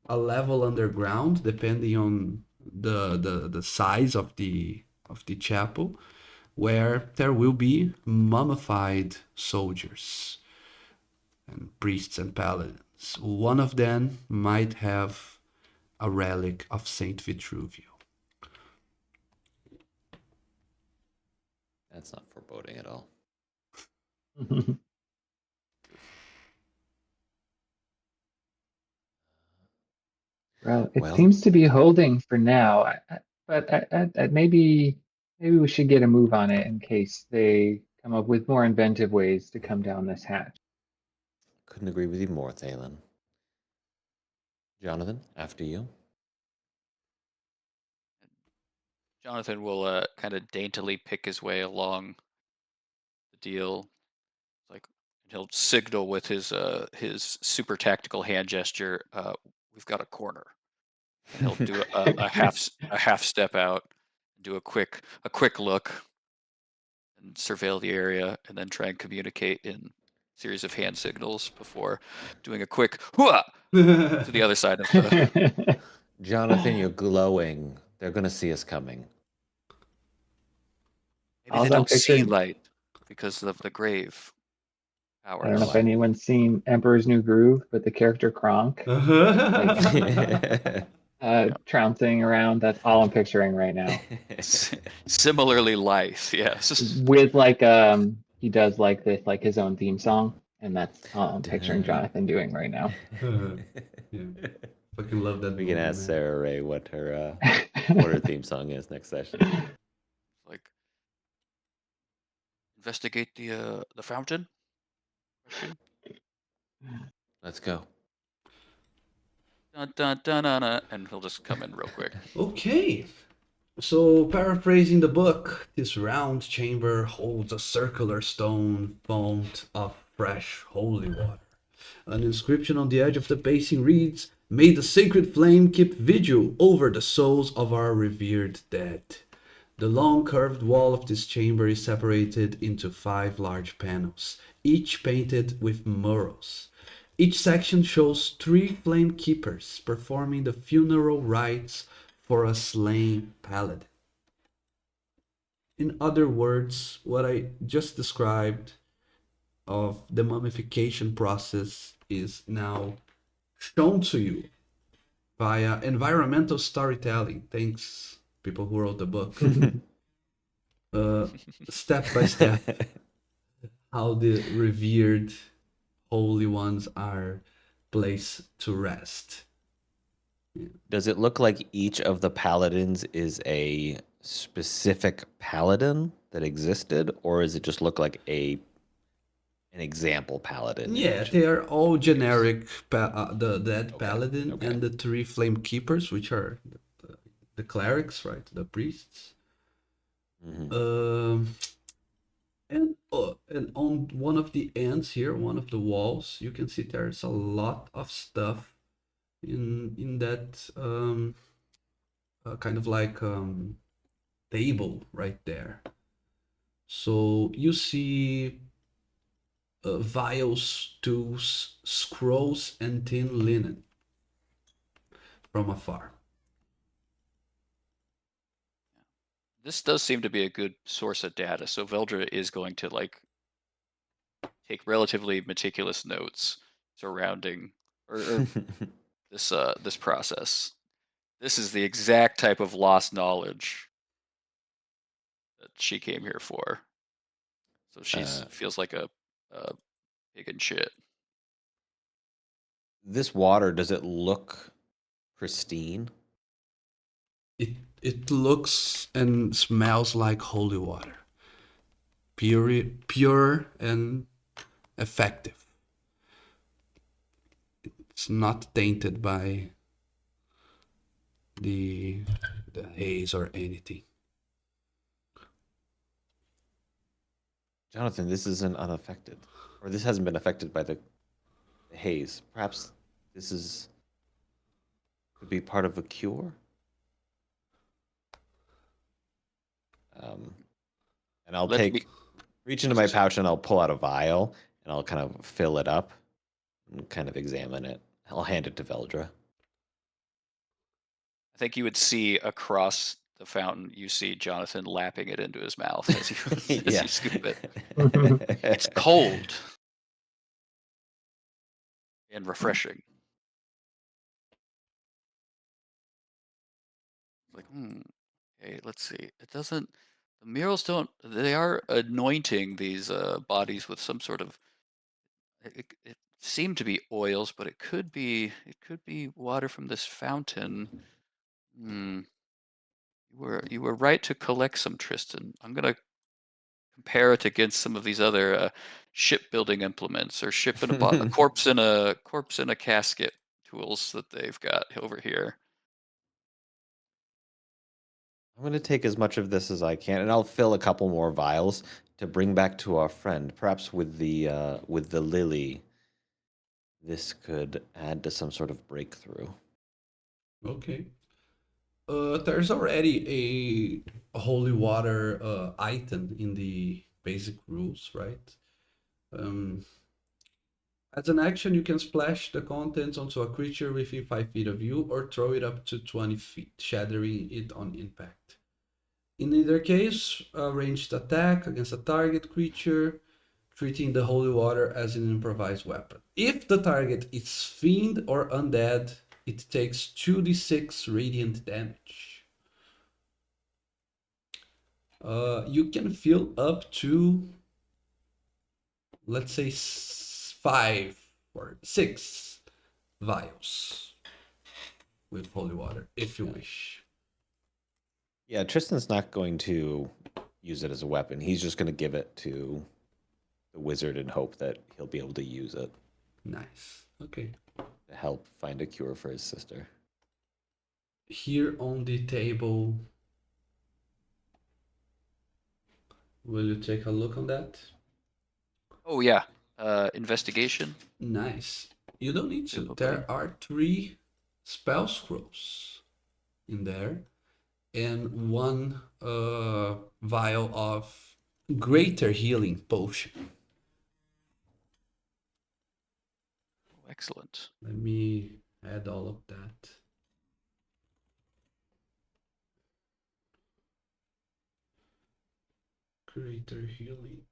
a level underground, depending on the size of the chapel, where there will be mummified soldiers and priests and paladins. One of them might have a relic of Saint Vitruvio.
That's not foreboding at all.
Well, it
Well,
seems to be holding for now, but maybe we should get a move on it in case they come up with more inventive ways to come down this hatch.
couldn't agree with you more, Thalen. Jonathan, after you.
Jonathan will kind of daintily pick his way along the deal. Like he'll signal with his super tactical hand gesture. We've got a corner, and he'll do a half step out, do a quick look, and surveil the area, and then try and communicate in series of hand signals before doing a quick hooah to the other side of the.
Jonathan, you're glowing. They're going to see us coming.
Maybe they
All I'm
don't see
picturing,
light because of the grave
I don't know if
powers.
anyone's seen Emperor's New Groove, but the character Kronk, like
Yeah.
trouncing around, that's all I'm picturing right now.
Similarly lithe, yes.
With he does like this, like his own theme song, and that's all I'm picturing Jonathan doing right now.
Yeah, fucking love that
We can
movie,
ask
man.
Sarah Ray what her theme song is next session.
Like investigate the fountain? Question.
Let's go.
Dun, dun, dun, dun, dun, and he'll just come in real quick.
Okay, so paraphrasing the book, this round chamber holds a circular stone font of fresh holy water. An inscription on the edge of the basin reads, "May the sacred flame keep vigil over the souls of our revered dead." The long curved wall of this chamber is separated into 5 large panels, each painted with murals. Each section shows 3 flame keepers performing the funeral rites for a slain paladin. In other words, what I just described of the mummification process is now shown to you via environmental storytelling. Thanks people who wrote the book, uh, step by step, how the revered holy ones are placed to rest.
Does it look like each of the paladins is a specific paladin that existed, or does it just look like an example paladin in
Yeah,
each
they
of
are all
the games?
generic. The dead
Okay.
paladin
Okay.
and the three flame keepers, which are the clerics, right? The priests.
Hmm.
Um, and on one of the ends here, one of the walls, you can see there's a lot of stuff in that kind of like table right there. So you see vials, tools, scrolls, and thin linen from afar.
This does seem to be a good source of data. So Veldra is going to like take relatively meticulous notes surrounding or this process. This is the exact type of lost knowledge that she came here for. So she's
uh,
feels like a pig in shit.
this water, does it look pristine?
It it looks and smells like holy water, pure and effective. It's not tainted by the the haze or anything.
Jonathan, this isn't unaffected, or this hasn't been affected by the haze. Perhaps this is could be part of a cure. Um, and I'll
Let me.
reach into my pouch and I'll pull out a vial and I'll kind of fill it up and kind of examine it. I'll hand it to Veldra.
I think you would see across the fountain. You see Jonathan lapping it into his mouth as you as
Yeah.
you scoop it. It's cold and refreshing. Like, okay, let's see. It doesn't. The murals don't. They are anointing these bodies with some sort of. It seemed to be oils, but it could be. It could be water from this fountain. Hmm. You were right to collect some, Tristan. I'm gonna compare it against some of these other shipbuilding implements or ship in a corpse in a casket tools that they've got over here.
I'm going to take as much of this as I can and I'll fill a couple more vials to bring back to our friend. Perhaps with the lily this could add to some sort of breakthrough.
Okay. There's already a holy water item in the basic rules, right? Um, as an action, you can splash the contents onto a creature within 5 feet of you or throw it up to 20 feet, shattering it on impact. In either case, a ranged attack against a target creature, treating the holy water as an improvised weapon. If the target is fiend or undead, it takes 2d6 radiant damage. You can fill up to, let's say, 5 or 6 vials with holy water, if you
Yeah.
wish.
Yeah, Tristan's not going to use it as a weapon. He's just going to give it to the wizard and hope that he'll be able to use it
Nice. Okay.
to help find a cure for his sister.
Here on the table, will you take a look on that?
Oh yeah, investigation.
Nice. You don't need to.
Super buddy.
There are 3 spell scrolls in there and 1 vial of greater healing potion.
Oh, excellent.
Let me add all of that. Greater healing.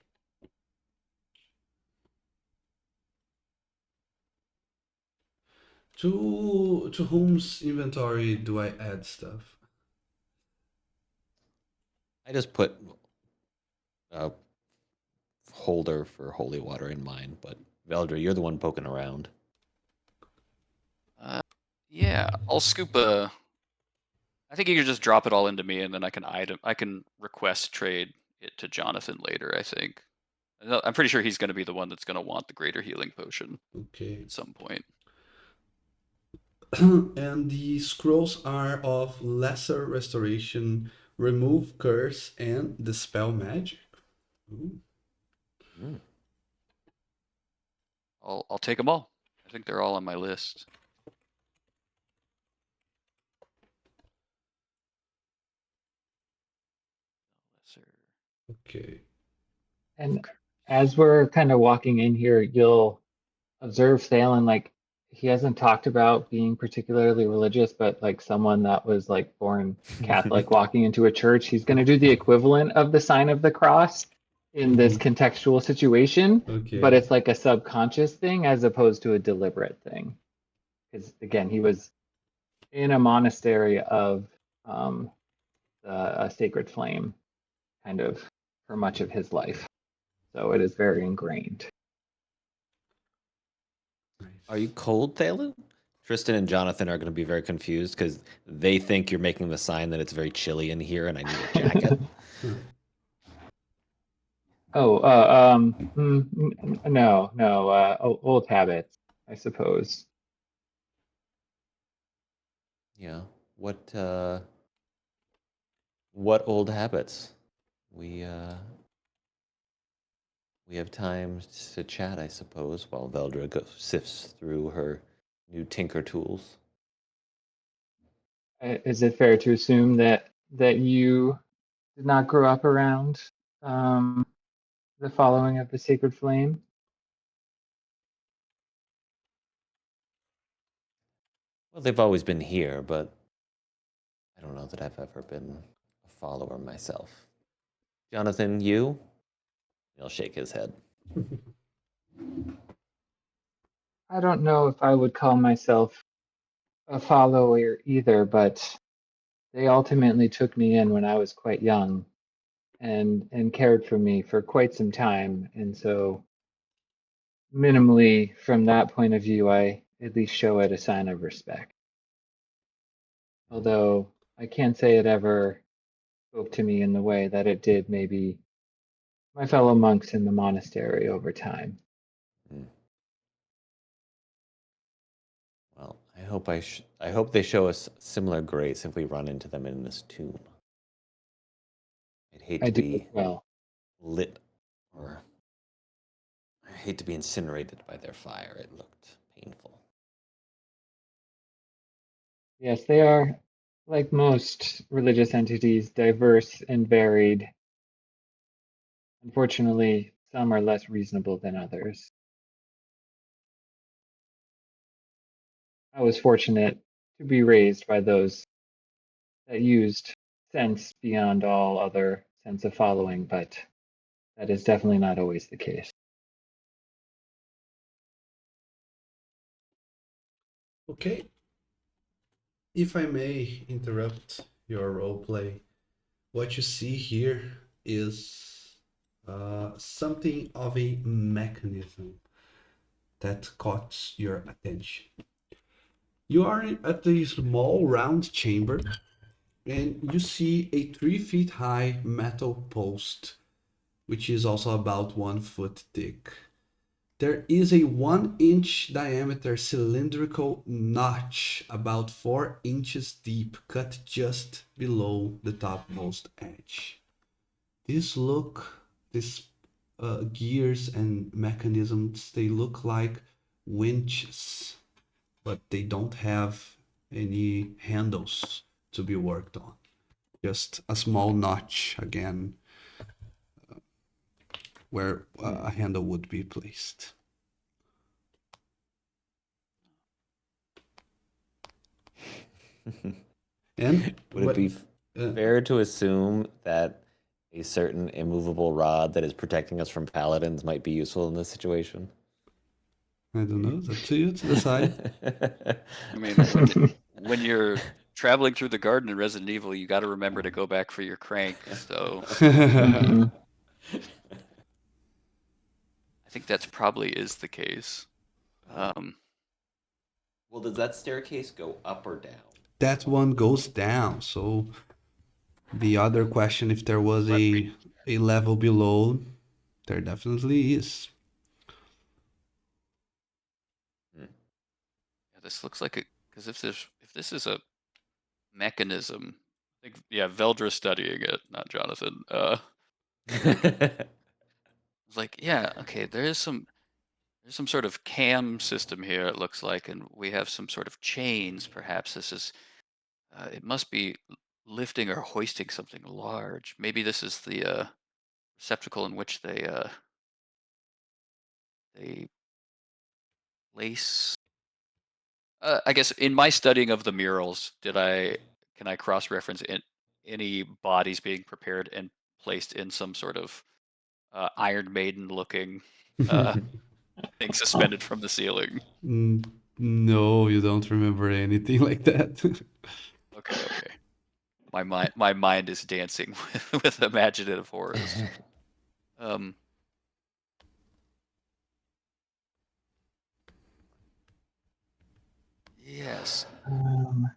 To whom's inventory do I add stuff?
I just put a holder for holy water in mine, but Veldra, you're the one poking around.
Yeah, I'll scoop a. I think you can just drop it all into me, and then I can request trade it to Jonathan later. I think. I'm pretty sure he's going to be the one that's going to want the greater healing potion
Okay.
at some point.
And the scrolls are of lesser restoration, remove curse, and dispel magic. Ooh.
Mm.
I'll take them all. I think they're all on my list. Lesser.
Okay.
And as we're kind of walking in here, you'll observe Thalen, like he hasn't talked about being particularly religious, but like someone that was like born Catholic walking into a church, he's going to do the equivalent of the sign of the cross in this contextual situation, but
Okay.
it's like a subconscious thing as opposed to a deliberate thing. Because again, he was in a monastery of a sacred flame kind of for much of his life. So it is very ingrained.
Are you
Nice.
cold, Thalen? Tristan and Jonathan are going to be very confused because they think you're making the sign that it's very chilly in here and I need a jacket.
Huh.
Oh, no, old habits, I suppose.
Yeah. What old habits? We we have time to chat, I suppose, while Veldra sifts through her new tinker tools.
Is it fair to assume that you did not grow up around um, the following of the sacred flame?
Well, they've always been here, but I don't know that I've ever been a follower myself. Jonathan, you? He'll shake his head.
I don't know if I would call myself a follower either, but they ultimately took me in when I was quite young and cared for me for quite some time. And so minimally from that point of view, I at least show it a sign of respect. Although I can't say it ever spoke to me in the way that it did maybe my fellow monks in the monastery over time.
Hmm. Well, I hope they show us similar grace if we run into them in this tomb. I'd hate
I
to
do as
be
well.
lit or I hate to be incinerated by their fire. It looked painful.
Yes, they are, like most religious entities, diverse and varied. Unfortunately, some are less reasonable than others. I was fortunate to be raised by those that used sense beyond all other sense of following, but that is definitely not always the case.
Okay. If I may interrupt your roleplay, what you see here is something of a mechanism that caught your attention. You are at the small round chamber and you see a 3 feet high metal post, which is also about 1 foot thick. There is a 1 inch diameter cylindrical notch about 4 inches deep cut just below the topmost edge. These gears and mechanisms, they look like winches, but they don't have any handles to be worked on. Just a small notch again where
Hmm.
a handle would be placed. And
Would it
what?
be
Uh,
fair to assume that a certain immovable rod that is protecting us from paladins might be useful in this situation?
I don't know. It's up to you to decide.
I mean, when you're traveling through the garden in Resident Evil, you got to remember to go back for your crank. So
Mhm.
I think that's probably is the case.
Well, does that staircase go up or down?
That one goes down. So the other question, if there was
Let me.
a level below, there definitely is.
Hmm.
Yeah, this looks like it because if this is a mechanism, I think Veldra's studying it, not Jonathan. It's like okay, there's some sort of cam system here. It looks like, and we have some sort of chains. Perhaps this is it must be lifting or hoisting something large. Maybe this is the receptacle in which they place. I guess in my studying of the murals, can I cross-reference any bodies being prepared and placed in some sort of Iron Maiden looking uh, thing suspended from the ceiling?
Mm, no, you don't remember anything like that.
Okay. My mind is dancing with imaginative horrors. Um, yes. I mean,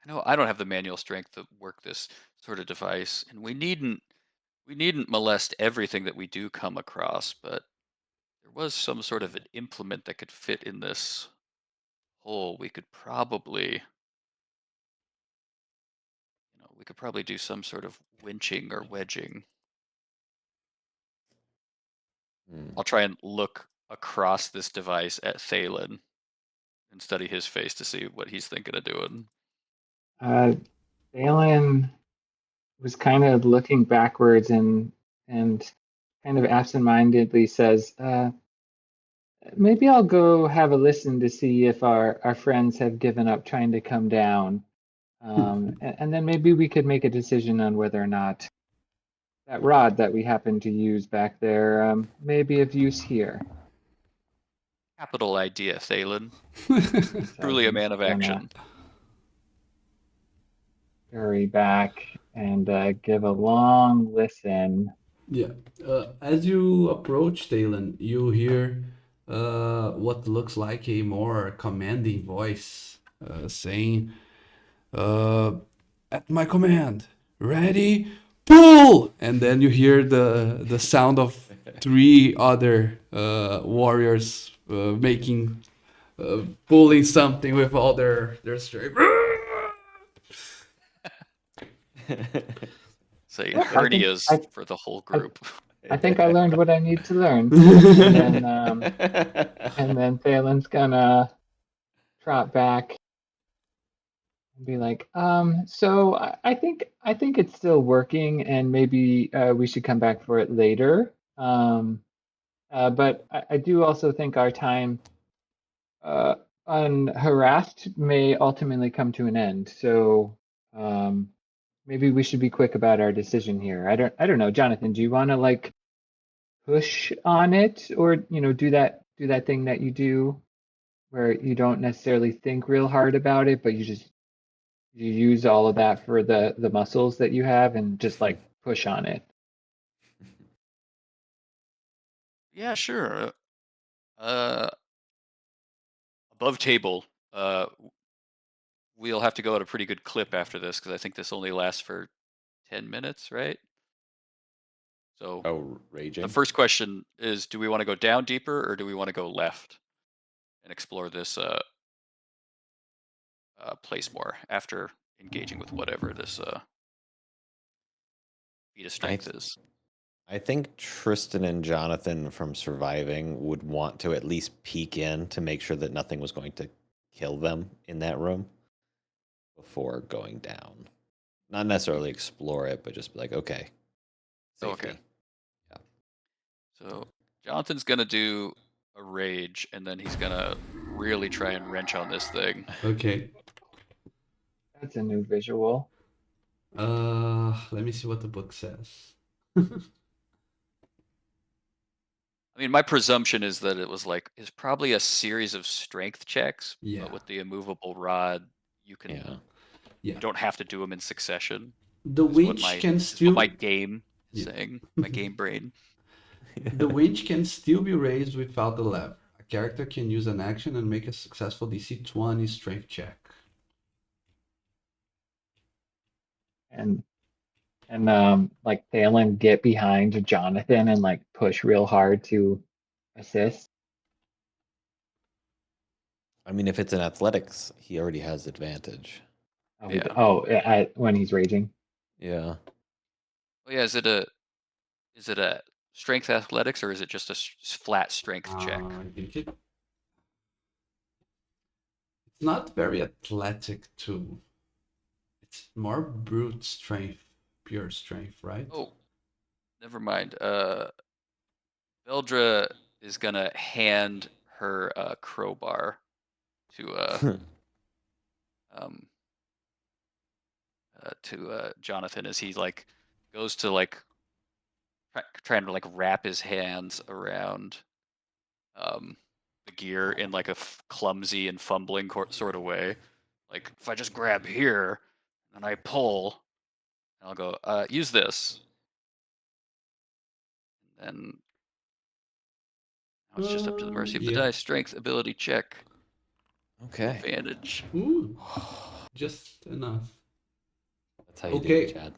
I know I don't have the manual strength to work this sort of device, and we needn't molest everything that we do come across, but there was some sort of an implement that could fit in this hole. We could probably do some sort of winching or wedging.
Hmm.
I'll try and look across this device at Thalen and study his face to see what he's thinking of doing.
Balin was kind of looking backwards and kind of absentmindedly says, maybe I'll go have a listen to see if our friends have given up trying to come down. And then maybe we could make a decision on whether or not that rod that we happen to use back there may be of use here.
Capital idea, Thalen.
He says,
Truly a
and
man
he's
of
gonna
action.
hurry back and give a long listen.
Yeah. As you approach Talon, you hear what looks like a more commanding voice saying, uh, "At my command, ready, pull!" And then you hear the sound of three other warriors making pulling something with all their strength.
Say
Yep, I think
hernias for the whole
I,
group.
I think I learned what I need to learn. And then Phelan's gonna trot back and be like, so I think it's still working, and maybe we should come back for it later. But I do also think our time uh, unharassed may ultimately come to an end. So um, maybe we should be quick about our decision here. I don't know, Jonathan. Do you want to like push on it, or do that thing that you do where you don't necessarily think real hard about it, but you use all of that for the muscles that you have and just like push on it.
Yeah, sure. Above table. We'll have to go at a pretty good clip after this because I think this only lasts for 10 minutes, right? So
Oh,
the
raging.
first question is, do we want to go down deeper or do we want to go left and explore this place more after engaging with whatever this feat of
I
strength
th-
is?
I think Tristan and Jonathan from surviving would want to at least peek in to make sure that nothing was going to kill them in that room before going down. Not necessarily explore it, but just be like, okay,
Oh, okay.
safety. Yeah.
So Jonathan's gonna do a rage and then he's gonna really try and wrench on this thing.
Okay.
That's a new visual.
Let me see what the book says.
I mean, my presumption is that it's probably a series of strength checks, but
Yeah.
with the immovable rod, you can
Yeah.
Yeah.
You don't have to do them in succession.
The winch can
Is what my
still
game is
yeah.
saying. My game brain.
The winch can still be raised without the lever. A character can use an action and make a successful DC 20 strength check.
And like Thalen get behind Jonathan and like push real hard to assist.
I mean, if it's in athletics, he already has advantage.
Oh,
Yeah.
when he's raging.
Yeah.
Oh yeah. Is it a strength athletics or is it just a flat strength check?
I think it's not very athletic too. It's more brute strength, pure strength, right?
Oh, never mind. Veldra is gonna hand her crowbar to um Jonathan as he like goes to like trying to like wrap his hands around um the gear in like a clumsy and fumbling sort of way. Like if I just grab here and I pull, and I'll go use this, and then now it's just up to the mercy of the
Yeah.
dice. Strength, ability check,
Okay.
advantage.
Ooh, just enough.
That's how you do it,
Okay,
Chad.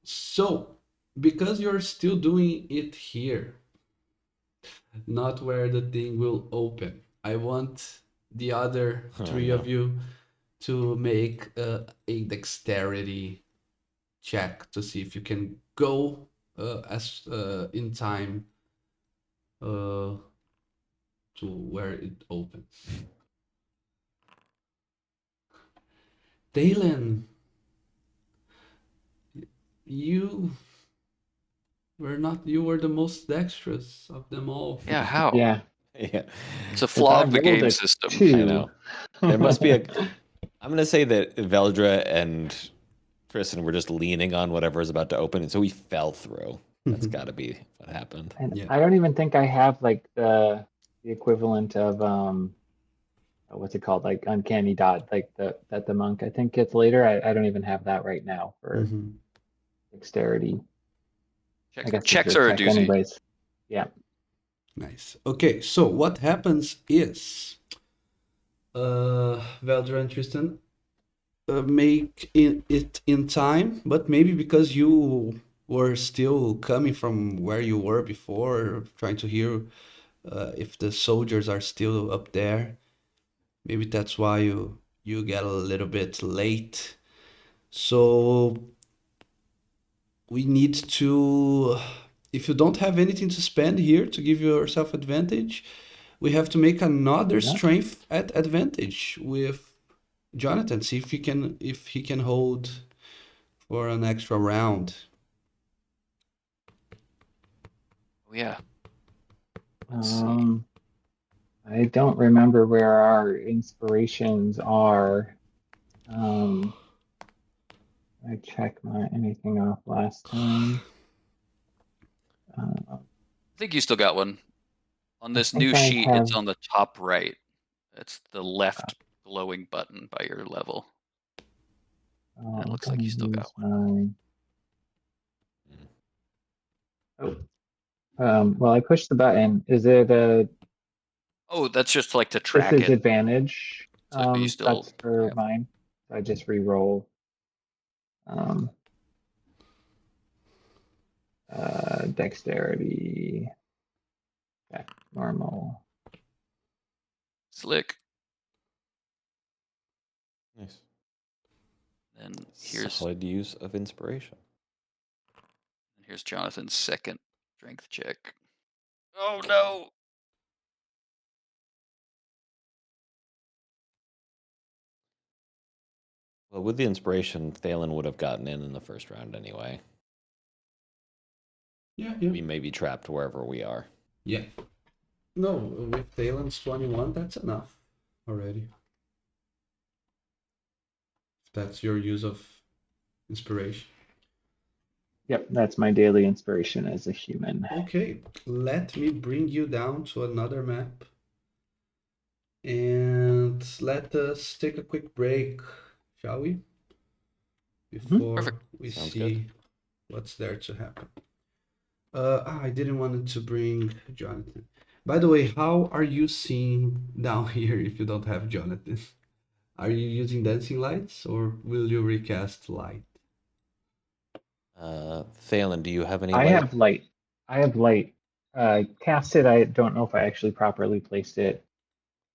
so because you're still doing it here, not where the thing will open, I want the other
Oh,
three
no.
of you to make a dexterity check to see if you can go as in time to where it opens. Dalen, you you were the most dexterous of them all.
Yeah, how?
Yeah,
Yeah.
It's a
because
flaw
I
of the
rolled
game
a
system.
I
2.
know. There must be a. I'm going to say that Veldra and Kristen were just leaning on whatever is about to open, and so we fell through. That's got to be what happened.
And
Yeah.
I don't even think I have like the equivalent of what's it called, like uncanny dot, like the monk I think gets later. I don't even have that right now for
Mhm.
dexterity. I guess it's
Checks
a
are a
check
doozy.
anyways. Yeah.
Nice. Okay, so what happens is Veldra and Tristan make it in time, but maybe because you were still coming from where you were before, trying to hear if the soldiers are still up there. Maybe that's why you get a little bit late. So we need to, if you don't have anything to spend here to give yourself advantage, we have to make another
Yeah.
strength at advantage with Jonathan. See if he can hold for an extra round.
Oh yeah. Let's see.
I don't remember where our inspirations are. Um, I checked my anything off last time.
I think you still got one. On
I
this new
think I
sheet,
have.
it's on the top right. It's the left glowing button by your level. And it
I'm
looks like you
gonna
still got
use
one.
my. Oh, well, I pushed the button. Is it a
Oh, that's just like to track it.
disadvantage?
So you still
That's for
have
mine. I just re-roll. Um, Dexterity. Check normal.
slick.
Nice.
And
Solid use of inspiration.
here's Jonathan's second strength check. Oh no!
Well, with the inspiration, Thalen would have gotten in the first round anyway.
Yeah,
We may be trapped wherever we are.
yeah. No, with Talen's 21, that's enough already. That's your use of inspiration.
Yep, that's my daily inspiration as a human.
Okay, let me bring you down to another map. And let us take a quick break, shall we? before
Perfect.
we
Sounds good.
see what's there to happen. I didn't want to bring Jonathan. By the way, how are you seeing down here if you don't have Jonathan? Are you using dancing lights or will you recast light?
Phelan, do you have any
I
light?
have light. I have light. Casted, I don't know if I actually properly placed it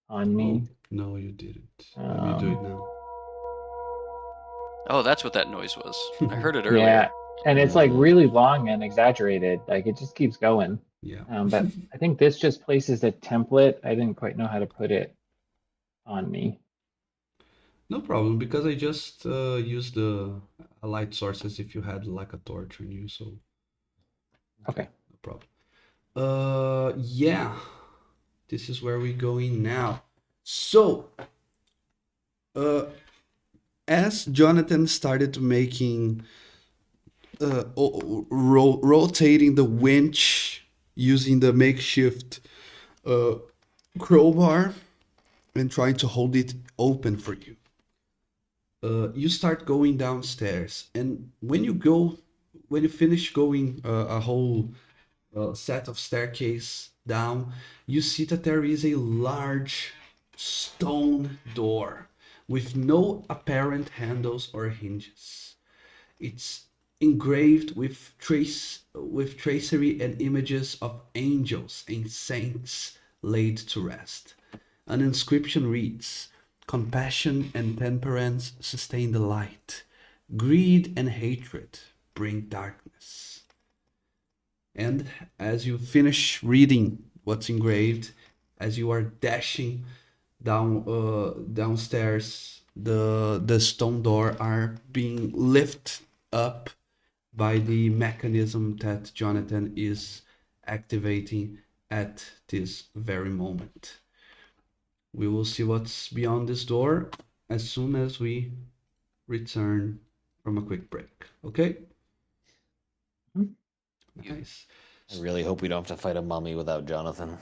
on
Oh,
me.
no, you didn't. Let me do it
Um,
now.
Oh, that's what that noise was. I heard it earlier.
yeah, and it's like
Hmm.
really long and exaggerated. Like it just keeps going.
Yeah.
But I think this just places a template. I didn't quite know how to put it on me.
No problem, because I just used the a light source as if you had like a torch on you, so
Okay.
Okay.
no problem. Yeah, this is where we're going now. So, uh, as Jonathan started making, rotating the winch using the makeshift uh, crowbar and trying to hold it open for you, you start going downstairs, and when you finish going a whole set of staircase down, you see that there is a large stone door with no apparent handles or hinges. It's engraved with tracery and images of angels and saints laid to rest. An inscription reads, "Compassion and temperance sustain the light. Greed and hatred bring darkness." And as you finish reading what's engraved, as you are dashing downstairs, the stone door are being lifted up by the mechanism that Jonathan is activating at this very moment. We will see what's beyond this door as soon as we return from a quick break. Okay?
Mhm.
You
Nice.
I really hope we don't have to fight a mummy without Jonathan.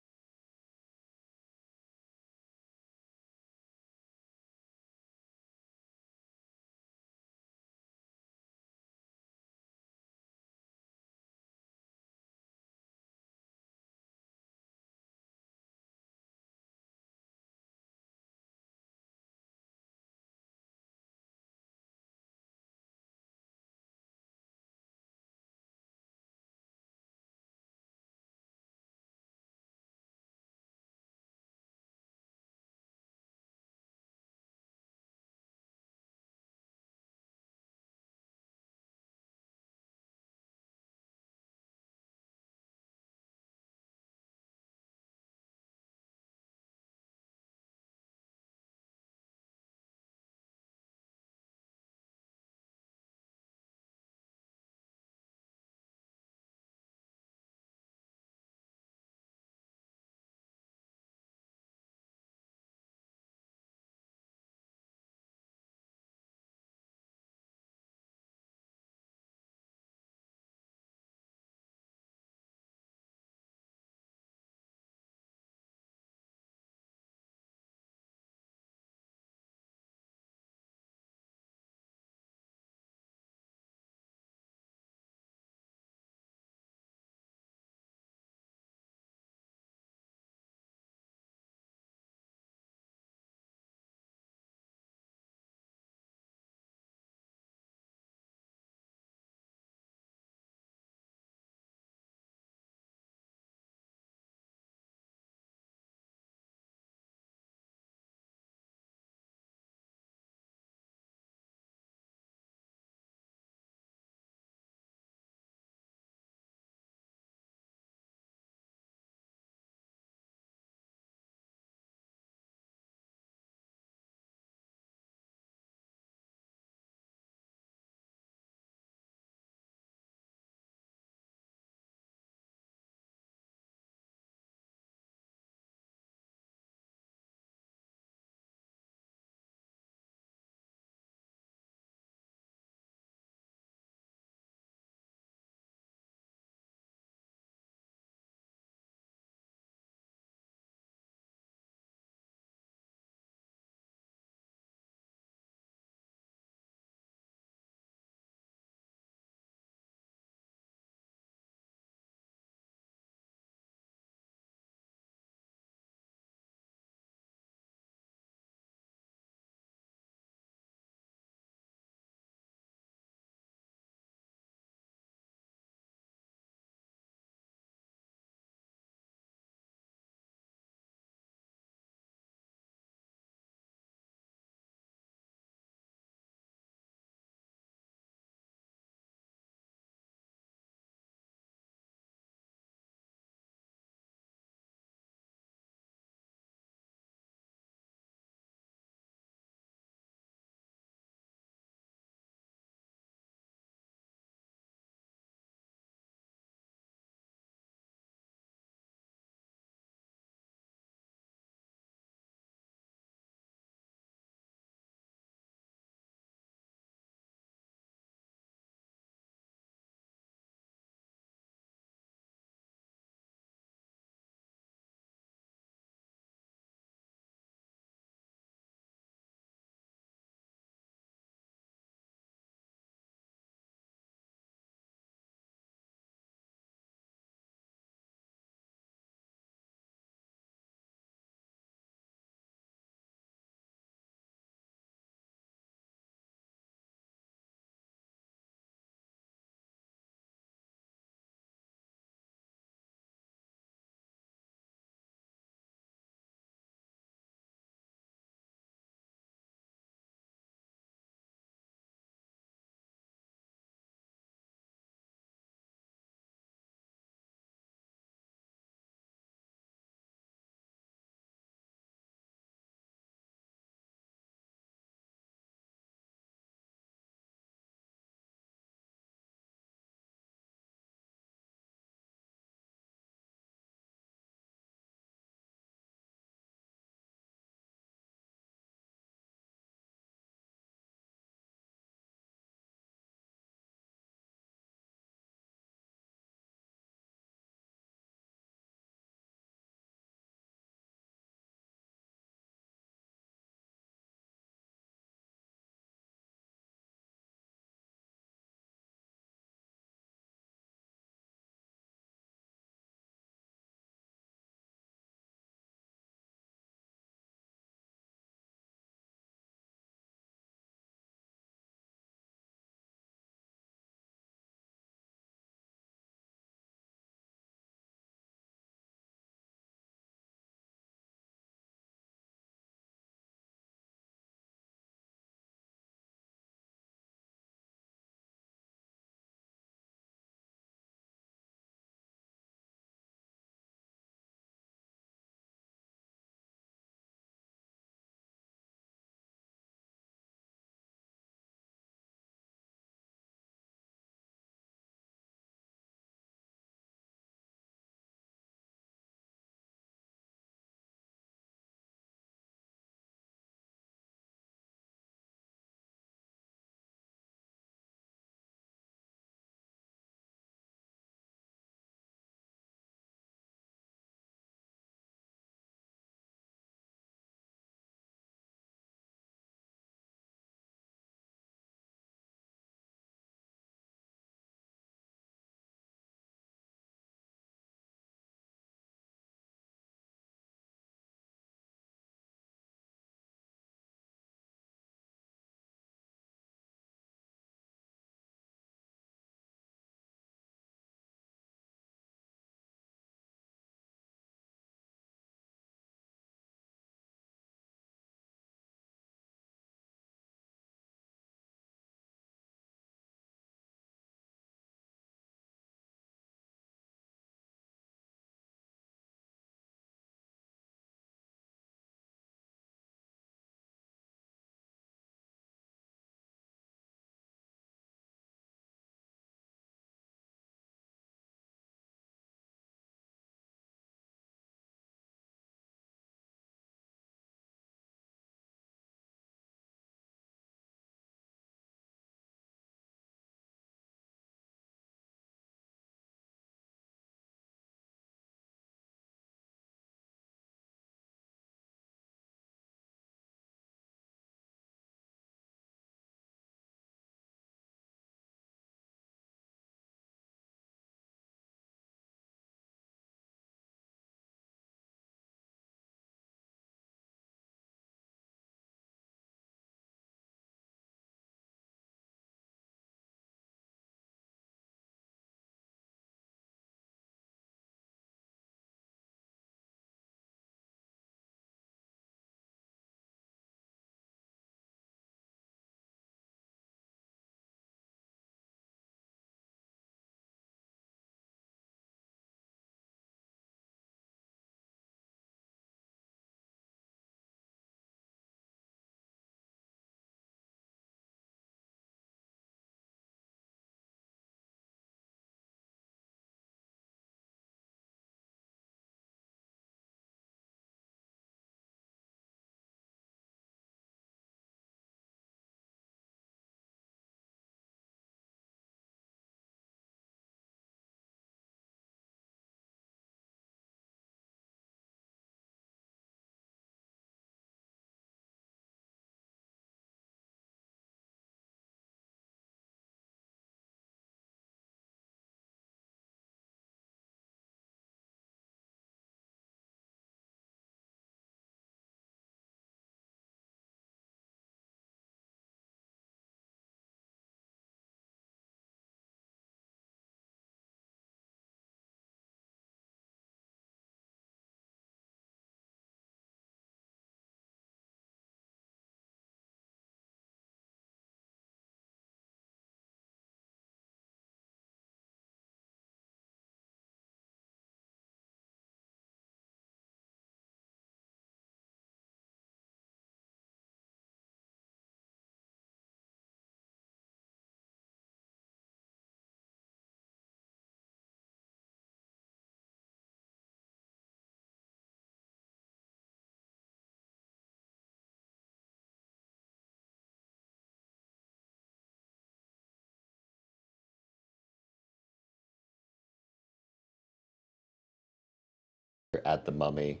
at the mummy.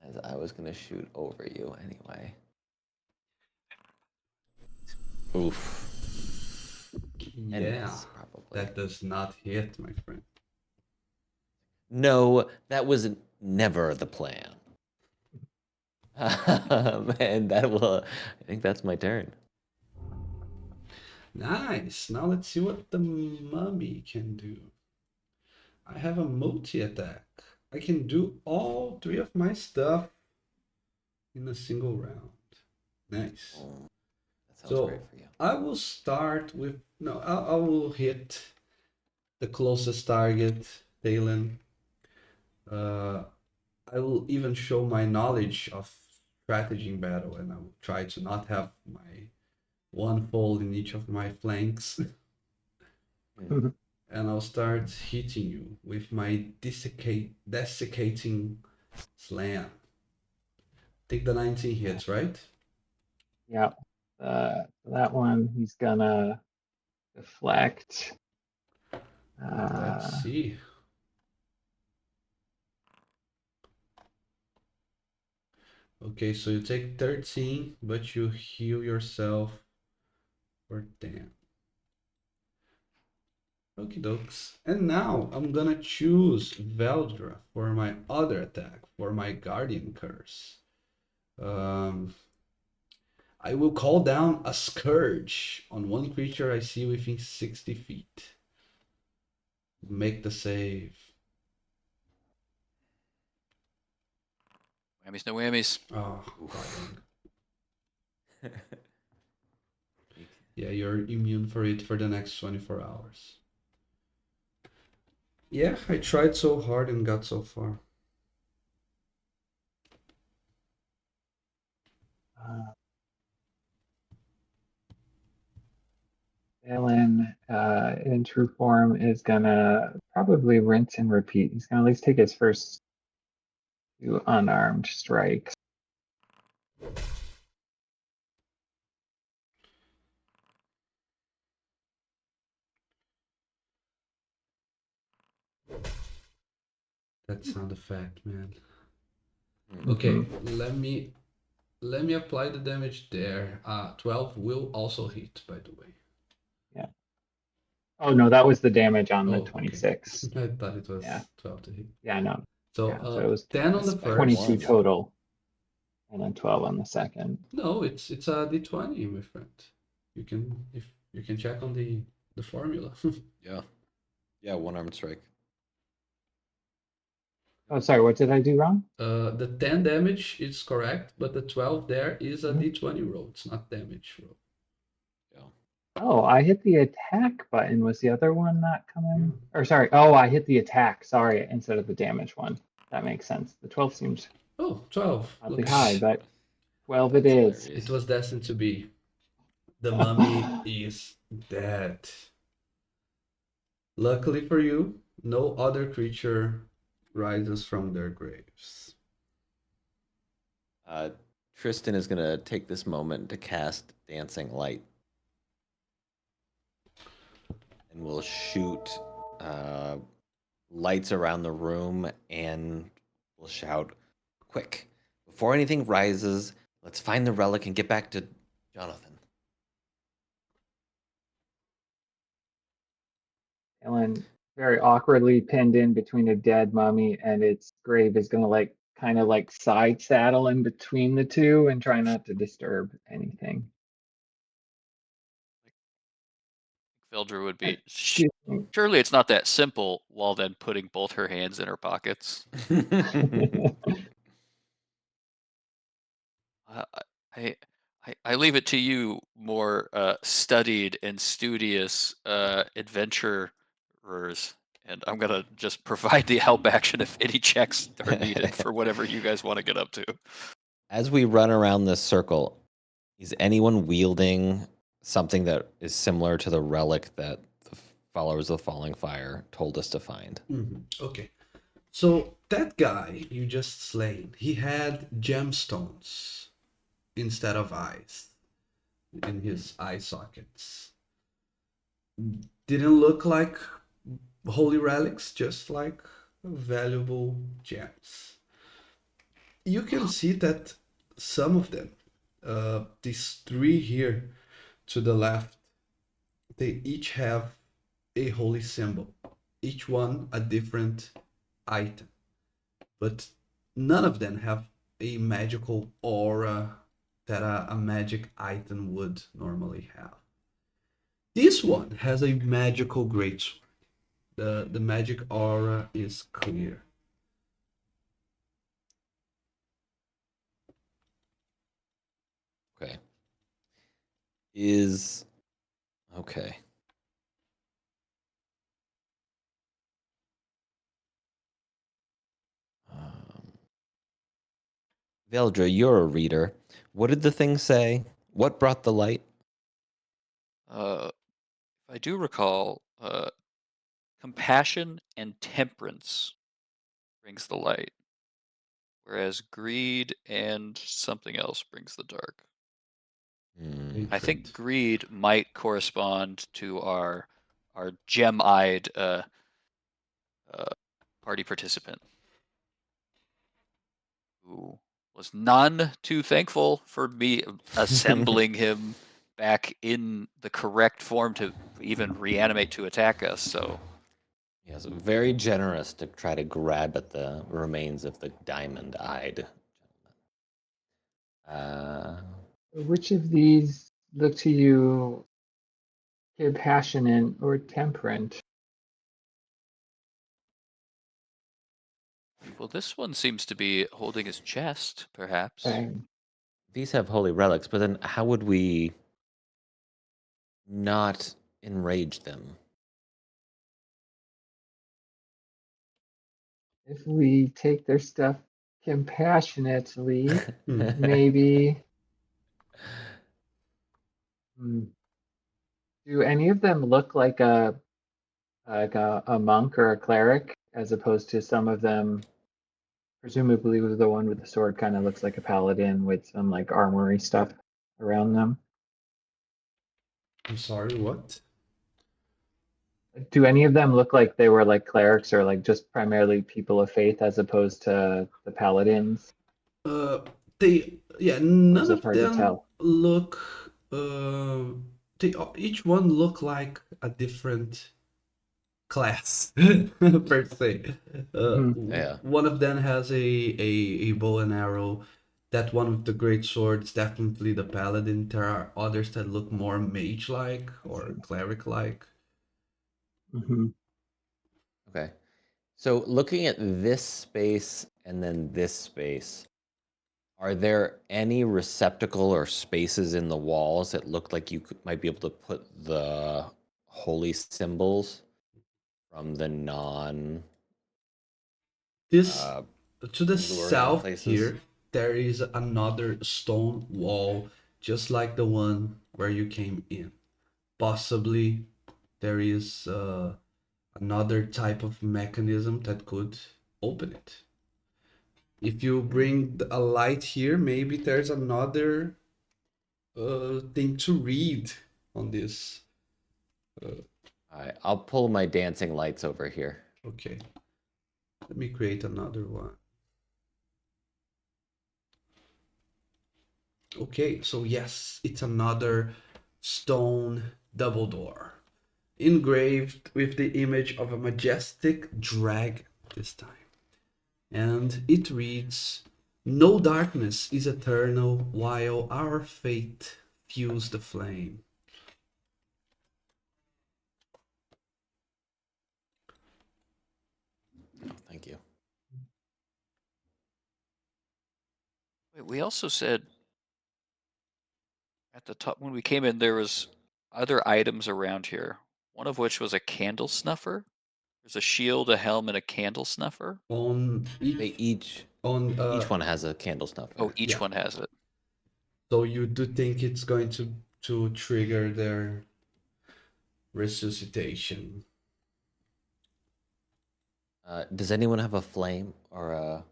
As I was gonna shoot over you anyway. Oof. And
Yeah,
miss, probably.
that does not hit, my friend.
No, that was never the plan. And that will. I think that's my turn.
Nice. Now let's see what the mummy can do. I have a multi-attack. I can do all 3 of my stuff in a single round. Nice.
Oh, that sounds
So
great for you.
I will start with no. I will hit the closest target, Talon. Uh, I will even show my knowledge of strategy in battle, and I will try to not have my one fold in each of my flanks. And I'll start hitting you with my desiccating slam. Take the 19 hits, right?
Yeah. That one, he's gonna deflect.
Let's see. Okay, so you take 13, but you heal yourself for 10. Okie dokes. And now I'm gonna choose Veldra for my other attack, for my Guardian Curse. I will call down a Scourge on one creature I see within 60 feet. Make the save.
Whammies, no whammies.
Oh, darling. Yeah, you're immune for it for the next 24 hours. Yeah, I tried so hard and got so far.
Alan, in true form, is gonna probably rinse and repeat. He's gonna at least take his first 2 unarmed strikes.
That sound effect, man.
Mm-hmm.
Okay, let me apply the damage there. 12 will also hit, by the way.
Yeah. Oh no, that was the damage on the
Oh, okay.
26.
I thought it was
Yeah.
12 to hit.
Yeah, no.
So,
Yeah, so it was
10 on the
By
22
first.
one.
total, and then 12 on the second.
No, it's a d20, my friend. You can check on the formula.
Yeah. Yeah, one armed strike.
Oh, sorry, what did I do wrong?
The 10 damage is correct, but the 12 there is a
Mhm.
d20 roll. It's not damage roll.
Yeah.
Oh, I hit the attack button. Was the other one not coming?
Yeah.
Or sorry, oh, I hit the attack, sorry, instead of the damage one. That makes sense. The 12 seems
Oh, 12.
oddly
Look,
high, but 12 it
That's
is.
hilarious.
it was destined to be. The mummy is dead. Luckily for you, no other creature rises from their graves.
Tristan is gonna take this moment to cast Dancing Light, and we'll shoot lights around the room, and we'll shout, "Quick! Before anything rises, let's find the relic and get back to Jonathan."
Ellen, very awkwardly pinned in between a dead mummy and its grave, is gonna like kind of like side saddle in between the two and try not to disturb anything.
Vildra would
And
be.
do you think-
Surely it's not that simple. While then putting both her hands in her pockets. I, I, I leave it to you, more studied and studious adventurers, and I'm gonna just provide the help action if any checks are needed for whatever you guys want to get up to.
As we run around this circle, is anyone wielding something that is similar to the relic that the followers of the Falling Fire told us to find?
Okay. So that guy you just slain, he had gemstones instead of eyes in his eye sockets. Didn't look like holy relics, just like valuable gems. You can see that some of them, these three here to the left, they each have a holy symbol, each one a different item, but none of them have a magical aura that a magic item would normally have. This one has a magical greatsword. The magic aura is clear.
Okay. Is okay. Um, Veldra, you're a reader. What did the thing say? What brought the light?
If I do recall, compassion and temperance brings the light, whereas greed and something else brings the dark.
Hmm.
I think
Hatred.
greed might correspond to our gem-eyed uh, party participant who was none too thankful for me assembling him back in the correct form to even reanimate to attack us. So
Yes, very generous to try to grab at the remains of the diamond-eyed gentleman.
Which of these look to you compassionate or temperate?
well, this one seems to be holding his chest, perhaps.
These have holy relics, but then how would we not enrage them?
If we take their stuff compassionately,
Hmm.
maybe. Hmm, do any of them look like a monk or a cleric, as opposed to some of them? Presumably, the one with the sword kind of looks like a paladin with some like armory stuff around them.
I'm sorry, what?
Do any of them look like they were like clerics or like just primarily people of faith as opposed to the paladins?
Uh, yeah,
Or
none
is it
of
hard to
them
tell?
look. Uh, each one look like a different class per se.
Hmm.
Yeah.
One of them has a bow and arrow. That one with the great sword is definitely the paladin. There are others that look more mage-like
I
or
see.
cleric-like.
Hmm.
Okay. So looking at this space and then this space, are there any receptacle or spaces in the walls that look like might be able to put the holy symbols from the non
This
uh,
to the
alluring
south
places?
here, there is another stone wall, just like the one where you came in. Possibly there is another type of mechanism that could open it. If you bring a light here, maybe there's another thing to read on this.
All right, I'll pull my dancing lights over here.
Okay, let me create another one. Okay, so yes, it's another stone double door, engraved with the image of a majestic dragon this time. And it reads, "No darkness is eternal while our fate fuels the flame."
Oh, thank you.
Wait, we also said at the top when we came in there was other items around here. One of which was a candle snuffer. There's a shield, a helm, and a candle snuffer.
On each,
They each
on
each one has a candle snuffer.
Oh, each
yeah.
one has it.
So you do think it's going to trigger their resuscitation?
Does anyone have a flame or a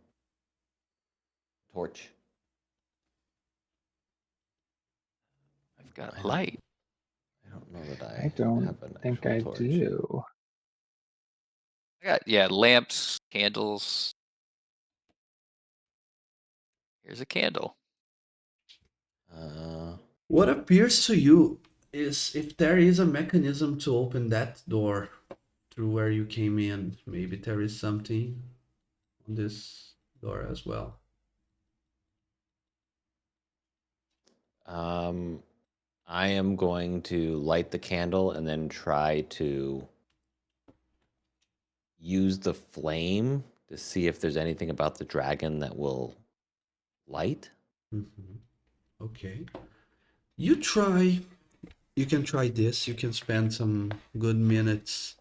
torch?
I've got
I don't.
light.
I don't know that
I
I
don't
have an
think
actual
I
torch.
do.
I got lamps, candles. Here's a candle.
What appears to you is if there is a mechanism to open that door through where you came in, maybe there is something on this door as well.
I am going to light the candle and then try to use the flame to see if there's anything about the dragon that will light.
Mhm. Okay. You try, you can try this. You can spend some good minutes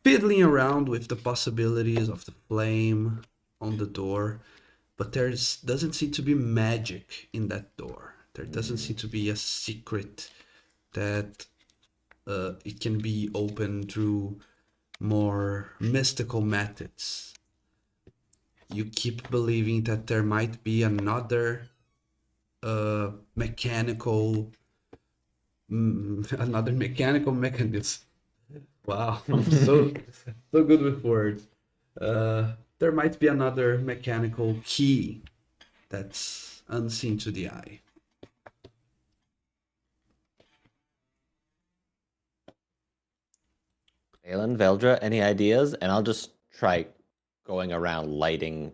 fiddling around with the possibilities of the flame on the door, but there's doesn't seem to be magic in that door. There doesn't seem to be a secret that it can be opened through more mystical methods. You keep believing that there might be another mechanical another mechanical mechanism. Wow, I'm so good with words. There might be another mechanical key that's unseen to the eye.
Alan, Veldra, any ideas? And I'll just try going around lighting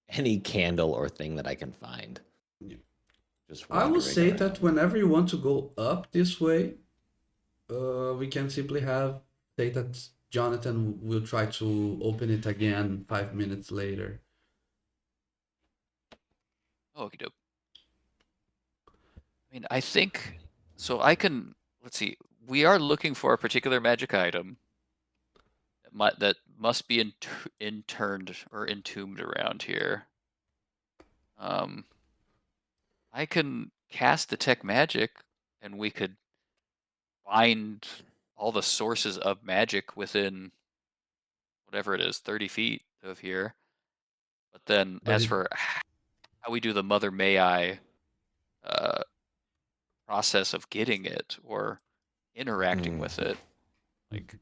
any candle or thing that I can find.
Yeah.
Just
I will
wandering
say that
around.
whenever you want to go up this way, we can simply say that Jonathan will try to open it again 5 minutes later.
Okie doke. I mean, I think so. I can. Let's see. We are looking for a particular magic item that must be interned or entombed around here. I can cast detect magic, and we could find all the sources of magic within whatever it is, 30 feet of here. But then,
But
as
it,
for how we do the Mother May I uh, process of getting it or interacting with it, like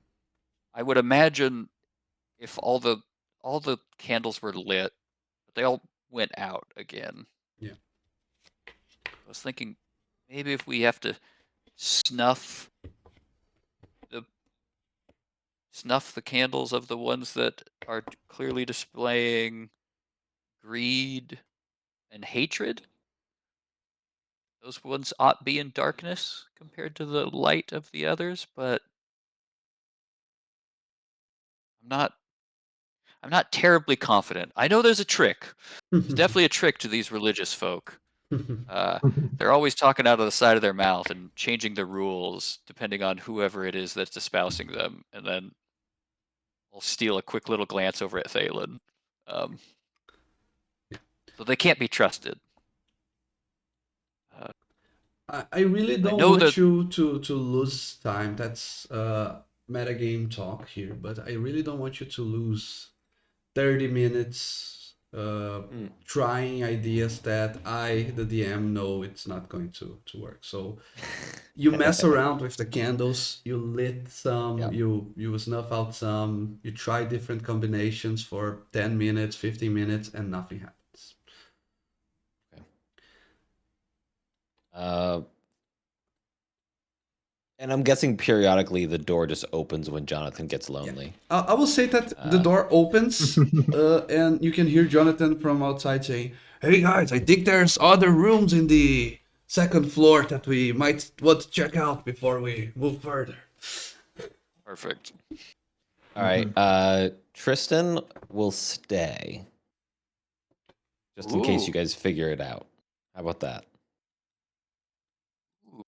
I would imagine if all the candles were lit, but they all went out again.
yeah.
I was thinking maybe if we have to snuff the snuff the candles of the ones that are clearly displaying greed and hatred, those ones ought be in darkness compared to the light of the others, but I'm not I'm not terribly confident. I know there's a trick. There's definitely a trick to these religious folk. Uh, they're always talking out of the side of their mouth and changing the rules depending on whoever it is that's espousing them, and then we'll steal a quick little glance over at Thalen. Um, so they can't be trusted. Uh,
I really
I
don't
know
want
that.
you to lose time. That's metagame talk here, but I really don't want you to lose 30 minutes
Hmm.
trying ideas that I, the DM, know it's not going to work. So you mess around with the candles, you lit some,
Yep.
you snuff out some, you try different combinations for 10 minutes, 15 minutes, and nothing happens.
Okay. Uh, and I'm guessing periodically the door just opens when Jonathan gets
Yeah.
lonely.
I will say that the door opens, and you can hear Jonathan from outside saying, "Hey guys, I think there's other rooms in the second floor that we might want to check out before we move further."
Perfect.
All right.
Mhm.
Tristan will stay just in case you
Ooh.
guys figure it out. How about that?
Ooh.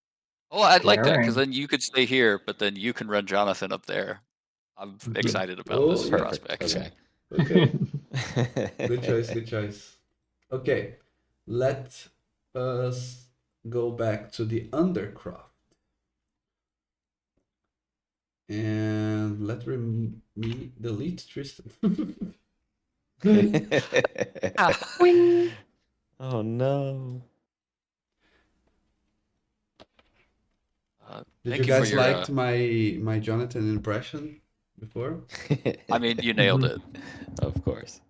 Oh, I'd like that because
Daring.
then you could stay here, but then you can run Jonathan up there. I'm
Mhm.
excited about
Oh
this
yeah,
Perfect.
prospect.
yeah.
Okay.
Okay, good choice, good choice. Okay, let us go back to the Undercroft and me delete Tristan.
Ah,
Oh no.
Did you
thank you for
guys
your
liked my Jonathan impression before?
I mean, you nailed
Mhm.
it.
Of course.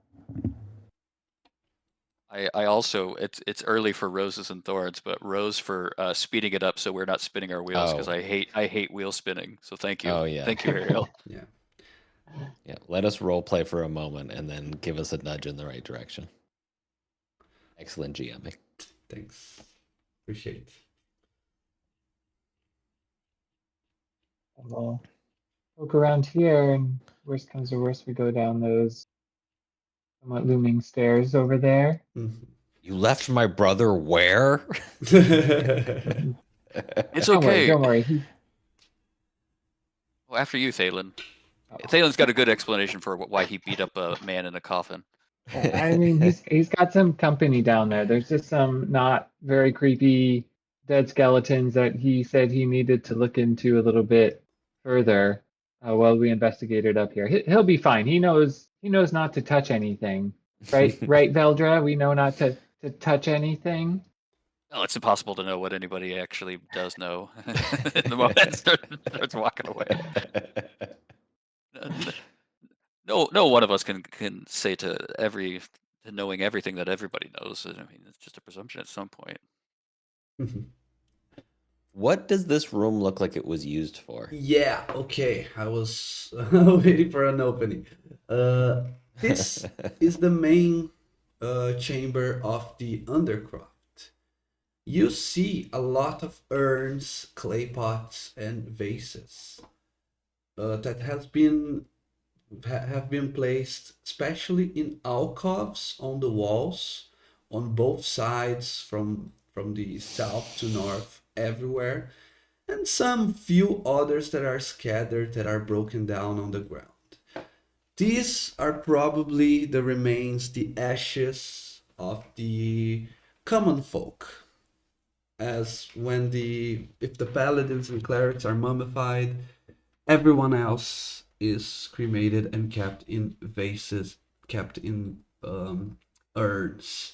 I also it's early for roses and thorns, but rose for speeding it up so we're not spinning our wheels because
Oh,
I hate wheel spinning. So
oh yeah,
thank you, Ariel.
Yeah.
yeah. Let us role play for a moment and then give us a nudge in the right direction. Excellent GMing.
Thanks. Appreciate.
We'll poke around here, and worst comes to worst, we go down those somewhat looming stairs over there.
Mhm.
You left my brother where?
It's
Don't worry,
okay.
don't worry. He,
Well, after you, Thalen.
oh.
Thalen's got a good explanation for why he beat up a man in a coffin.
I mean, he's got some company down there. There's just some not very creepy dead skeletons that he said he needed to look into a little bit further while we investigated up here. He'll be fine. He knows not to touch anything, right? Right, Veldra? We know not to touch anything.
Well, it's impossible to know what anybody actually does know in the moment it starts walking away. No one of us can say to knowing everything that everybody knows. I mean, it's just a presumption at some point.
What does this room look like it was used for?
Yeah, okay. I was waiting for an opening. This is the main chamber of the Undercroft. You see a lot of urns, clay pots, and vases that have been placed, especially in alcoves on the walls, on both sides, from the south to north, everywhere, and some few others that are scattered that are broken down on the ground. These are probably the remains, the ashes of the common folk. As when the if the paladins and clerics are mummified, everyone else is cremated and kept in vases, kept in urns.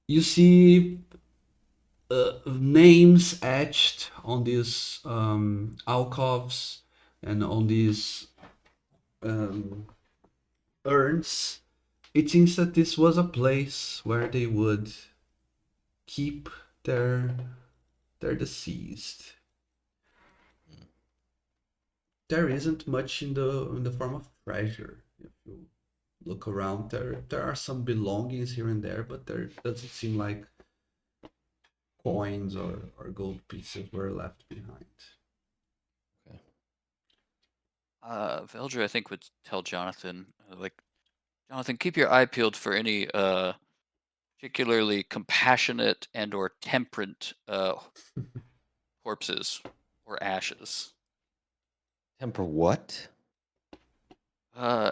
You see names etched on these alcoves and on these um, urns. It seems that this was a place where they would keep their their deceased. There isn't much in the form of treasure. If you look around, there are some belongings here and there, but there doesn't seem like coins or gold pieces were left behind.
Veldra, I think, would tell Jonathan, like, Jonathan, keep your eye peeled for any particularly compassionate and or temperate corpses or ashes.
Temper what?
Uh,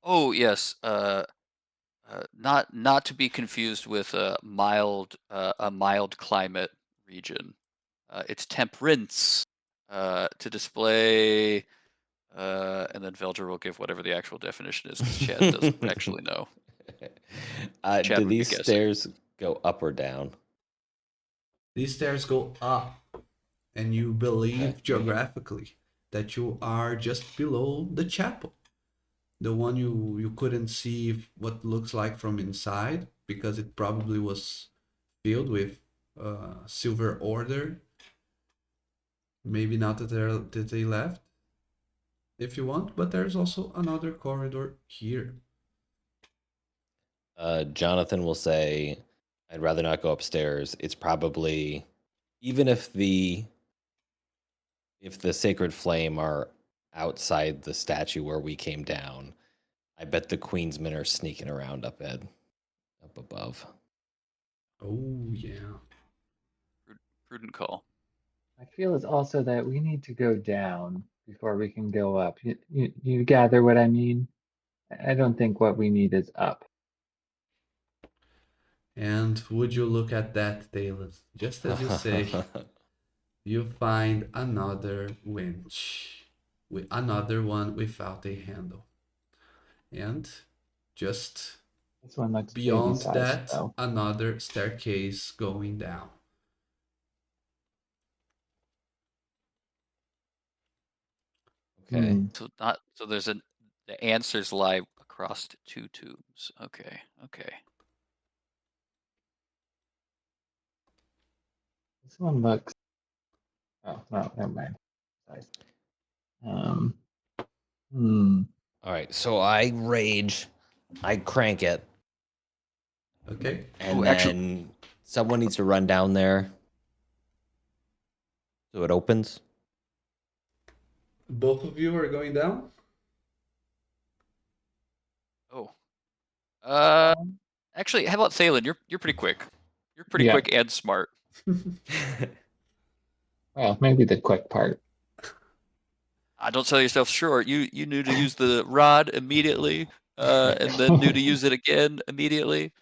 oh yes, not to be confused with a mild climate region. It's temperance to display, and then Velger will give whatever the actual definition is because Chad doesn't actually know.
Do
Chad would be
these
guessing.
stairs go up or down?
These stairs go up, and you
Okay.
believe geographically that you are just below the chapel. The one you couldn't see what looks like from inside because it probably was filled with silver order. Maybe not that they left, if you want, but there's also another corridor here.
Jonathan will say, "I'd rather not go upstairs. It's probably even if the sacred flame are outside the statue where we came down. I bet the Queensmen are sneaking around up above."
Oh yeah.
Prudent call.
I feel it's also that we need to go down before we can go up. You gather what I mean? I don't think what we need is up.
And would you look at that, Talus? Just as you say, you find another winch, with another one without a handle, and just
This one looks baby
beyond
sized
that,
though.
another staircase going down.
Okay.
So there's the answers lie across two tombs. Okay.
This one looks. Oh no, never mind. Sorry. Um. Hmm.
All right. So I rage. I crank it,
Okay.
and
Actually,
then someone needs to run down there so it opens.
Both of you are going down?
oh. Uh, actually, how about Thalen? You're pretty quick. You're pretty
Yeah.
quick and smart.
Well, maybe the quick part.
Don't sell yourself short. You knew to use the rod immediately, and then knew to use it again immediately.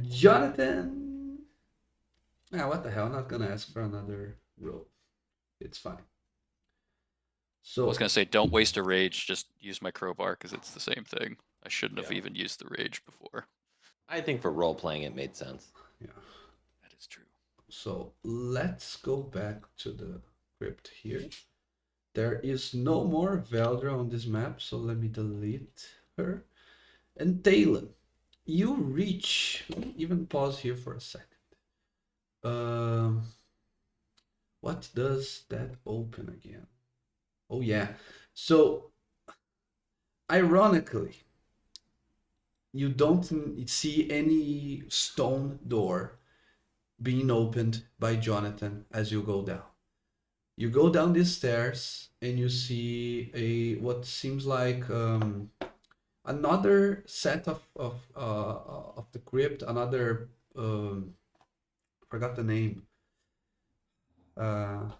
Jonathan. Ah, what the hell? I'm not gonna ask for another roll. It's fine.
I was
So,
gonna say, don't waste a rage. Just use my crowbar because it's the same thing. I shouldn't have
Yeah.
even used the rage before.
I think for role playing, it made sense.
yeah.
That is true.
So let's go back to the crypt here. There is no more Valdra on this map, so let me delete her. And Talon, you reach. Let me even pause here for a second. Um, what does that open again? Oh yeah. So ironically, you don't see any stone door being opened by Jonathan as you go down. You go down these stairs and you see a what seems like another set of the crypt, another forgot the name uh,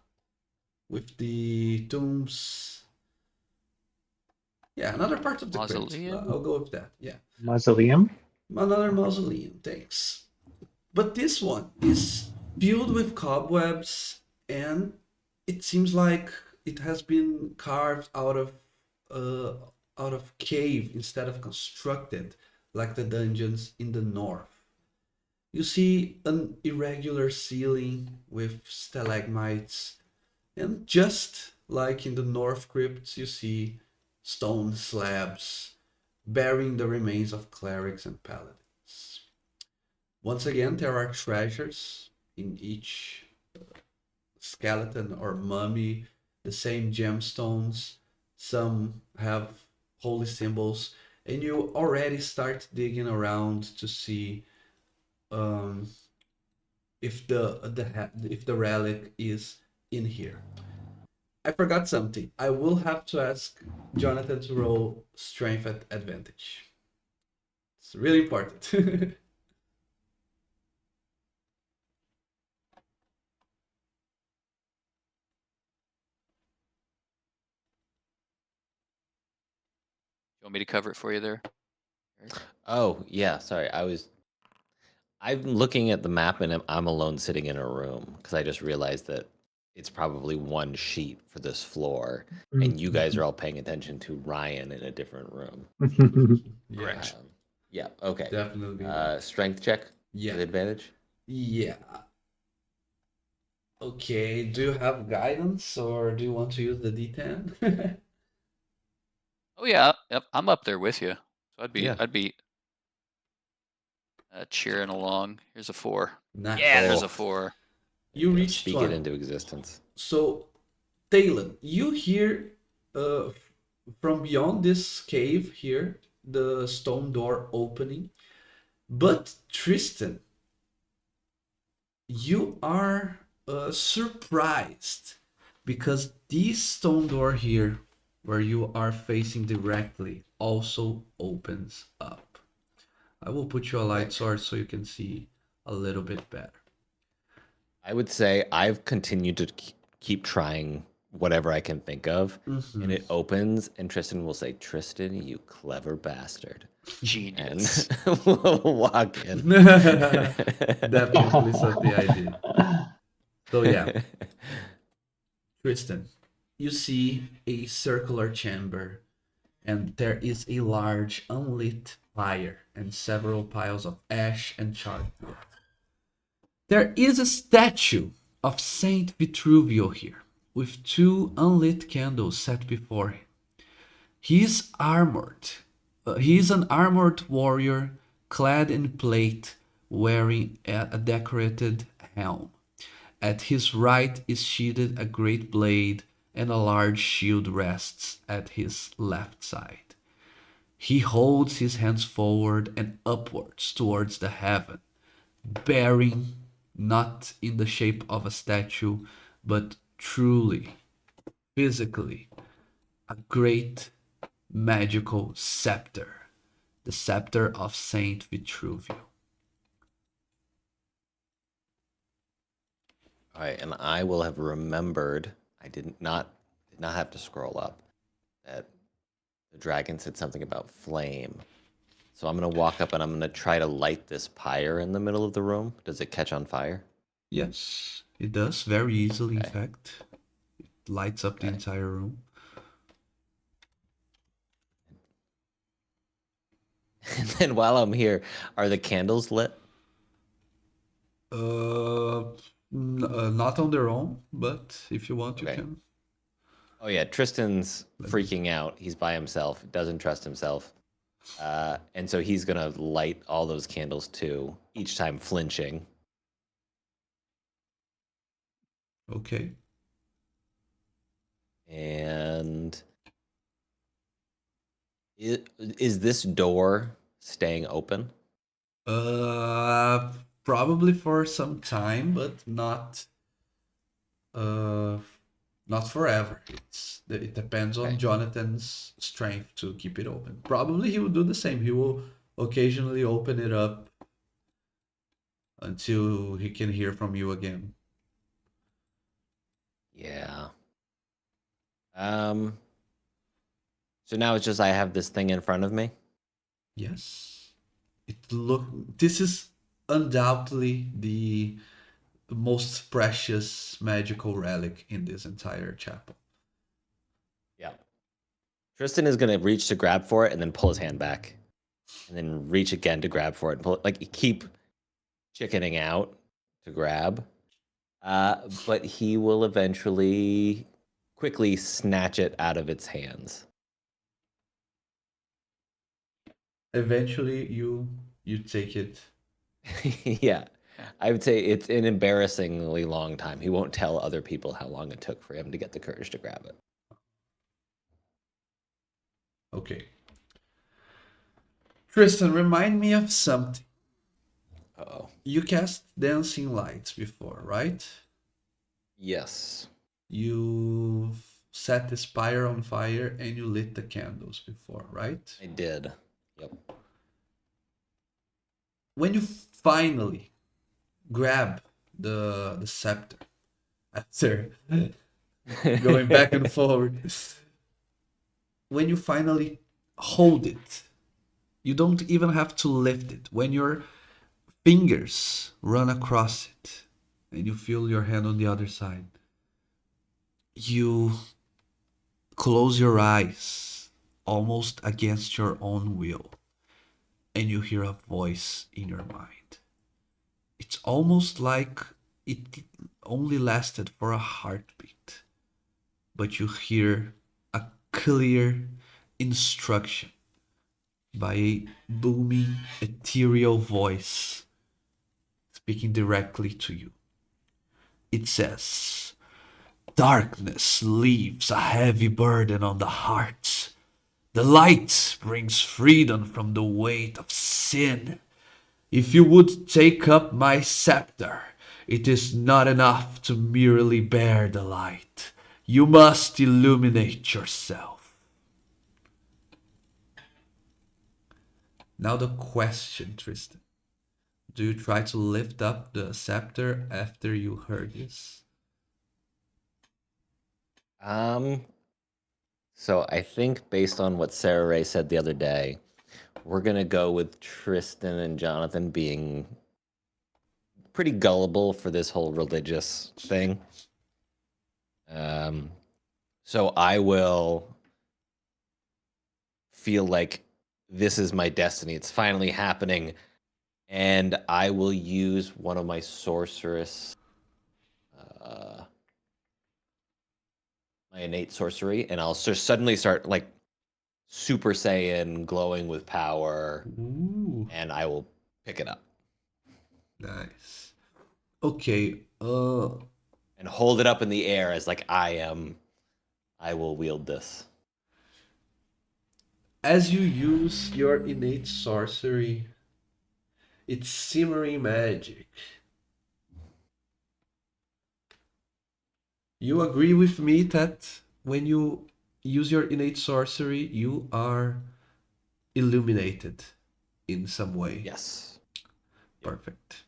with the tombs. Yeah, another part of the crypt.
Mausoleum?
I'll go with that. Yeah,
Mausoleum.
another mausoleum. Thanks. But this one is filled with cobwebs, and it seems like it has been carved uh, out of cave instead of constructed like the dungeons in the north. You see an irregular ceiling with stalagmites, and just like in the north crypts, you see stone slabs bearing the remains of clerics and paladins. Once again, there are treasures in each skeleton or mummy, the same gemstones. Some have holy symbols, and you already start digging around to see um, if the relic is in here. I forgot something. I will have to ask Jonathan to roll strength at advantage. It's really important.
You want me to cover it for you there?
Oh, yeah. Sorry. I'm looking at the map and I'm alone sitting in a room because I just realized that it's probably one sheet for this floor, and you guys are all paying attention to Ryan in a different room.
Yeah,
Correct.
Yeah. Okay.
definitely.
Strength check
Yeah.
with advantage.
Yeah. Okay, do you have guidance or do you want to use the D10?
Oh yeah, yep, I'm up there with you. So
Yeah.
I'd be cheering along. Here's a 4.
Nice.
Yeah, there's
Oh,
a 4.
there
You
go.
reached
Speak it
one.
into existence.
So, Talon, you hear from beyond this cave here the stone door opening. But Tristan, you are surprised because this stone door here, where you are facing directly, also opens up. I will put you a light source so you can see a little bit better.
I would say I've continued to keep trying whatever I can think of, and it opens, and Tristan will say, "Tristan, you clever bastard,"
Genius.
and we'll walk in.
Definitely something I did. So yeah, Tristan, you see a circular chamber, and there is a large unlit fire and several piles of ash and charred wood. There is a statue of Saint Vitruvio here, with two unlit candles set before him. He is armored. He is an armored warrior clad in plate, wearing a decorated helm. At his right is sheathed a great blade, and a large shield rests at his left side. He holds his hands forward and upwards towards the heaven, bearing not in the shape of a statue, but truly, physically, a great magical scepter, the scepter of Saint Vitruvio.
All right, and I will have remembered. I did not have to scroll up that the dragon said something about flame. So I'm gonna walk up and I'm gonna try to light this pyre in the middle of the room. Does it catch on fire?
Yes, it does very easily, in
Okay.
fact. It lights up the
Okay.
entire room.
And then while I'm here, are the candles lit?
Not on their own, but if you want, you
Okay.
can.
Oh yeah, Tristan's
Let me.
freaking out. He's by himself, doesn't trust himself. And so he's gonna light all those candles too, each time flinching.
Okay.
And is this door staying open?
Uh, Probably for some time, but uh not forever. It depends on
Okay.
Jonathan's strength to keep it open. Probably he will do the same. He will occasionally open it up until he can hear from you again.
Yeah. Um. So now it's just I have this thing in front of me.
Yes. This is undoubtedly the most precious magical relic in this entire chapel.
Yeah. Tristan is gonna reach to grab for it and then pull his hand back, and then reach again to grab for it and pull it. Like keep chickening out to grab. But he will eventually quickly snatch it out of its hands.
Eventually you take it.
Yeah. I would say it's an embarrassingly long time. He won't tell other people how long it took for him to get the courage to grab it.
Okay. Tristan, remind me of something.
Uh-oh.
You cast dancing lights before, right?
Yes,
You set the spire on fire and you lit the candles before, right?
I did. Yep.
When you finally grab the scepter after going back and forward, when you finally hold it, you don't even have to lift it. When your fingers run across it and you feel your hand on the other side, you close your eyes almost against your own will and you hear a voice in your mind. It's almost like it only lasted for a heartbeat, but you hear a clear instruction by a booming, ethereal voice speaking directly to you. It says, "Darkness leaves a heavy burden on the heart. The light brings freedom from the weight of sin. If you would take up my scepter, it is not enough to merely bear the light. You must illuminate yourself." Now the question, Tristan. Do you try to lift up the scepter after you heard this?
Um, so I think based on what Sarah Ray said the other day, we're gonna go with Tristan and Jonathan being pretty gullible for this whole religious thing. Um, so I will feel like this is my destiny. It's finally happening. And I will use one of my sorceress. Uh, my innate sorcery, and I'll just suddenly start like Super Saiyan, glowing with power,
Ooh,
and I will pick it up
nice. Okay,
and hold it up in the air as like I will wield this.
as you use your innate sorcery, it's simmering magic. You agree with me that when you use your innate sorcery, you are illuminated in some way.
Yes. Yep.
Perfect.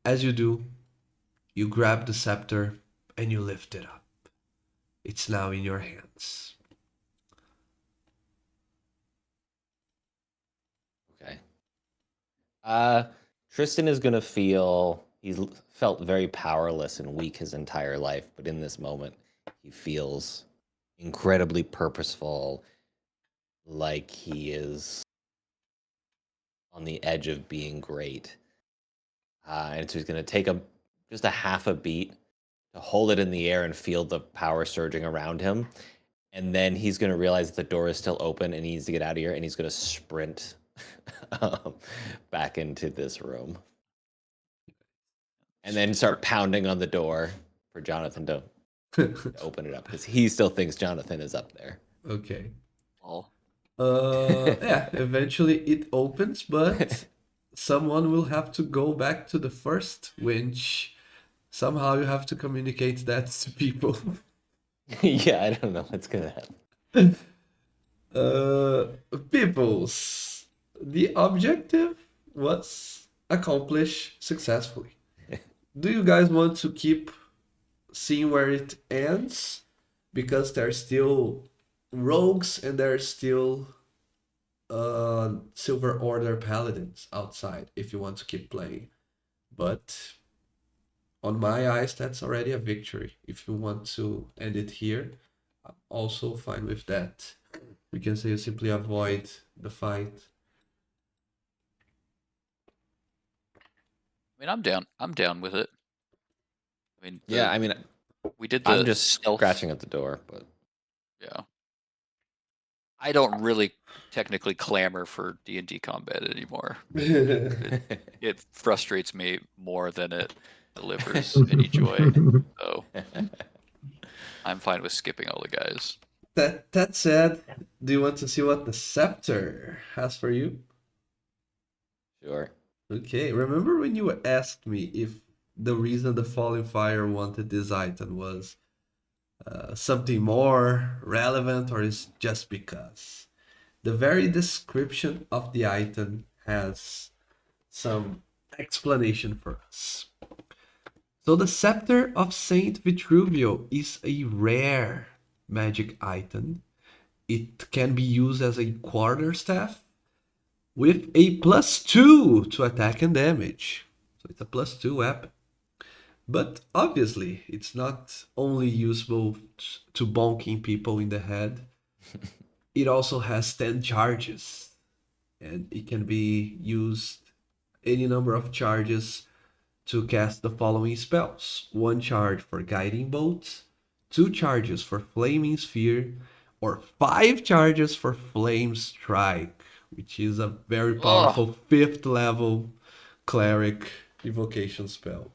As you do, you grab the scepter and you lift it up. It's now in your hands.
Okay. Tristan is gonna feel felt very powerless and weak his entire life, but in this moment, he feels incredibly purposeful, like he is on the edge of being great. And so he's gonna take just a half a beat to hold it in the air and feel the power surging around him. And then he's going to realize the door is still open and he needs to get out of here. And he's going to sprint um, back into this room and then start pounding on the door for Jonathan to open it up because he still thinks Jonathan is up there.
Okay.
All.
Yeah, eventually it opens, but someone will have to go back to the first winch. Somehow you have to communicate that to people.
Yeah, I don't know what's going to happen.
Uh, Peoples, the objective was accomplished successfully. Do you guys want to keep seeing where it ends? Because there's still rogues and there's still Silver Order paladins outside if you want to keep playing. But on my eyes, that's already a victory. If you want to end it here, I'm also fine with that. We can say you simply avoid the fight.
I mean, I'm down. I'm down with it. I mean,
Yeah, I mean,
we did
I'm
the
just
stealth.
scratching at the door, but
Yeah. I don't really technically clamor for D&D combat anymore. It frustrates me more than it delivers any joy. So I'm fine with skipping all the guys.
That said, do you want to see what the scepter has for you?
sure.
Okay, remember when you asked me if the reason the Falling Fire wanted this item was something more relevant or is just because? The very description of the item has some explanation for us. So the Scepter of Saint Vitruvio is a rare magic item. It can be used as a quarterstaff with a +2 to attack and damage. So it's a +2 weapon. But obviously, it's not only useful to bonking people in the head. It also has 10 charges, and it can be used any number of charges to cast the following spells: one charge for Guiding Bolt, two charges for Flaming Sphere, or five charges for Flame Strike, which is a very
Oh,
powerful 5th level cleric evocation spell.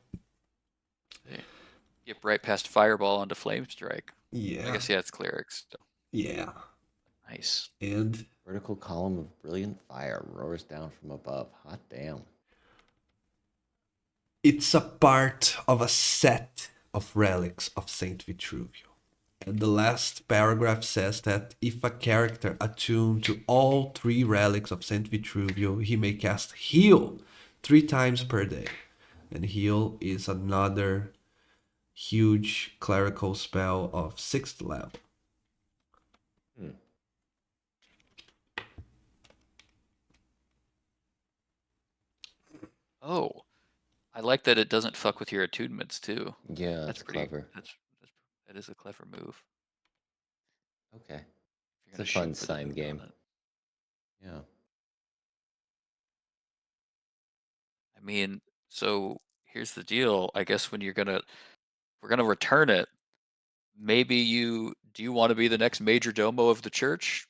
get right past Fireball onto Flame Strike. I
Yeah,
guess, yeah, it's clerics. So,
yeah.
nice.
And
Vertical column of brilliant fire roars down from above. Hot damn.
it's a part of a set of relics of Saint Vitruvio. And the last paragraph says that if a character attuned to all three relics of Saint Vitruvio, he may cast Heal 3 times per day. And Heal is another huge clerical spell of 6th level.
Hmm.
Oh, I like that it doesn't fuck with your attunements too.
Yeah,
That's
that's
pretty.
clever.
That is a clever move.
Okay.
If you're
It's a
gonna
fun
shoot for the
sign
moon
game.
on it.
Yeah.
I mean, so here's the deal. I guess when we're gonna return it, maybe do you want to be the next major domo of the church?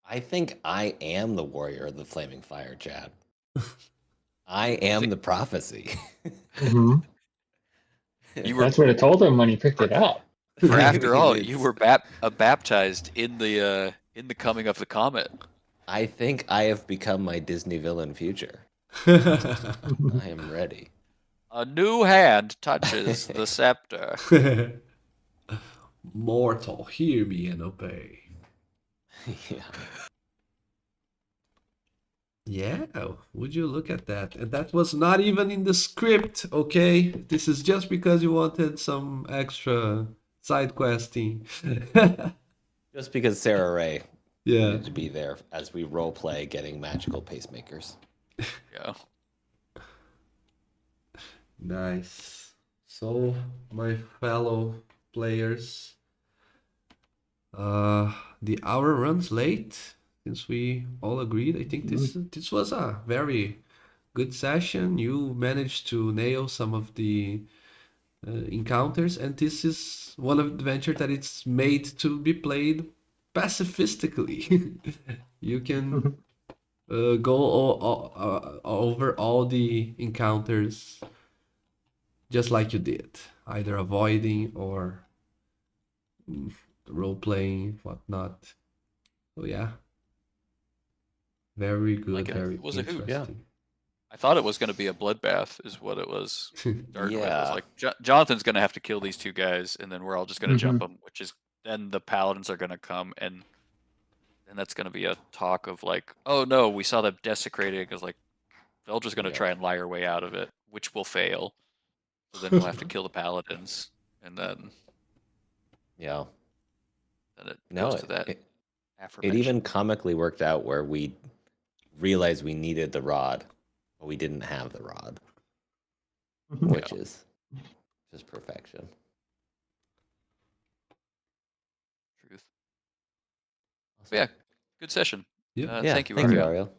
I think I am the warrior of the flaming fire, Chad. I am the prophecy.
Hmm.
You were
That's what I told him when he picked it up.
for
I
after
mean,
all, you were baptized in the coming of the comet.
I think I have become my Disney villain future. I am ready.
A new hand touches the scepter.
Mortal, hear me and obey.
Yeah.
Yeah, would you look at that? And that was not even in the script, okay? This is just because you wanted some extra side questing.
Just because Sarah Ray
Yeah.
needed to be there as we role play getting magical pacemakers.
Yeah.
Nice. So, my fellow players, uh, the hour runs late since we all agreed. I think this was a very good session. You managed to nail some of the encounters, and this is one adventure that it's made to be played pacifistically. You can go over all the encounters just like you did, either avoiding or role playing, whatnot. So yeah, very
Like
good,
it.
very
It was a hoot.
Yeah.
interesting.
I thought it was going to be a bloodbath, is what it was starting with. It was
Yeah.
like Jonathan's going to have to kill these two guys, and then we're all just going to jump them. Which is then the paladins are going to come, and then that's going to be a talk of like, oh no, we saw them desecrated, because like they're just going to
Yeah.
try and lie our way out of it, which will fail. So then we'll have to kill the paladins, and then
Yeah.
it
No,
goes to that
it
aforementioned.
even comically worked out where we realized we needed the rod, but we didn't have the rod, which is just perfection.
Truth.
Awesome.
Yeah, good session.
Yeah.
Yeah.
Thank you,
Thank you,
Ariel.
Ariel.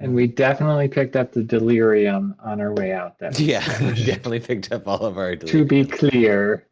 And we definitely picked up the delirium on our way out. That was
Yeah, we definitely picked up all of our
to be
delirium.
clear.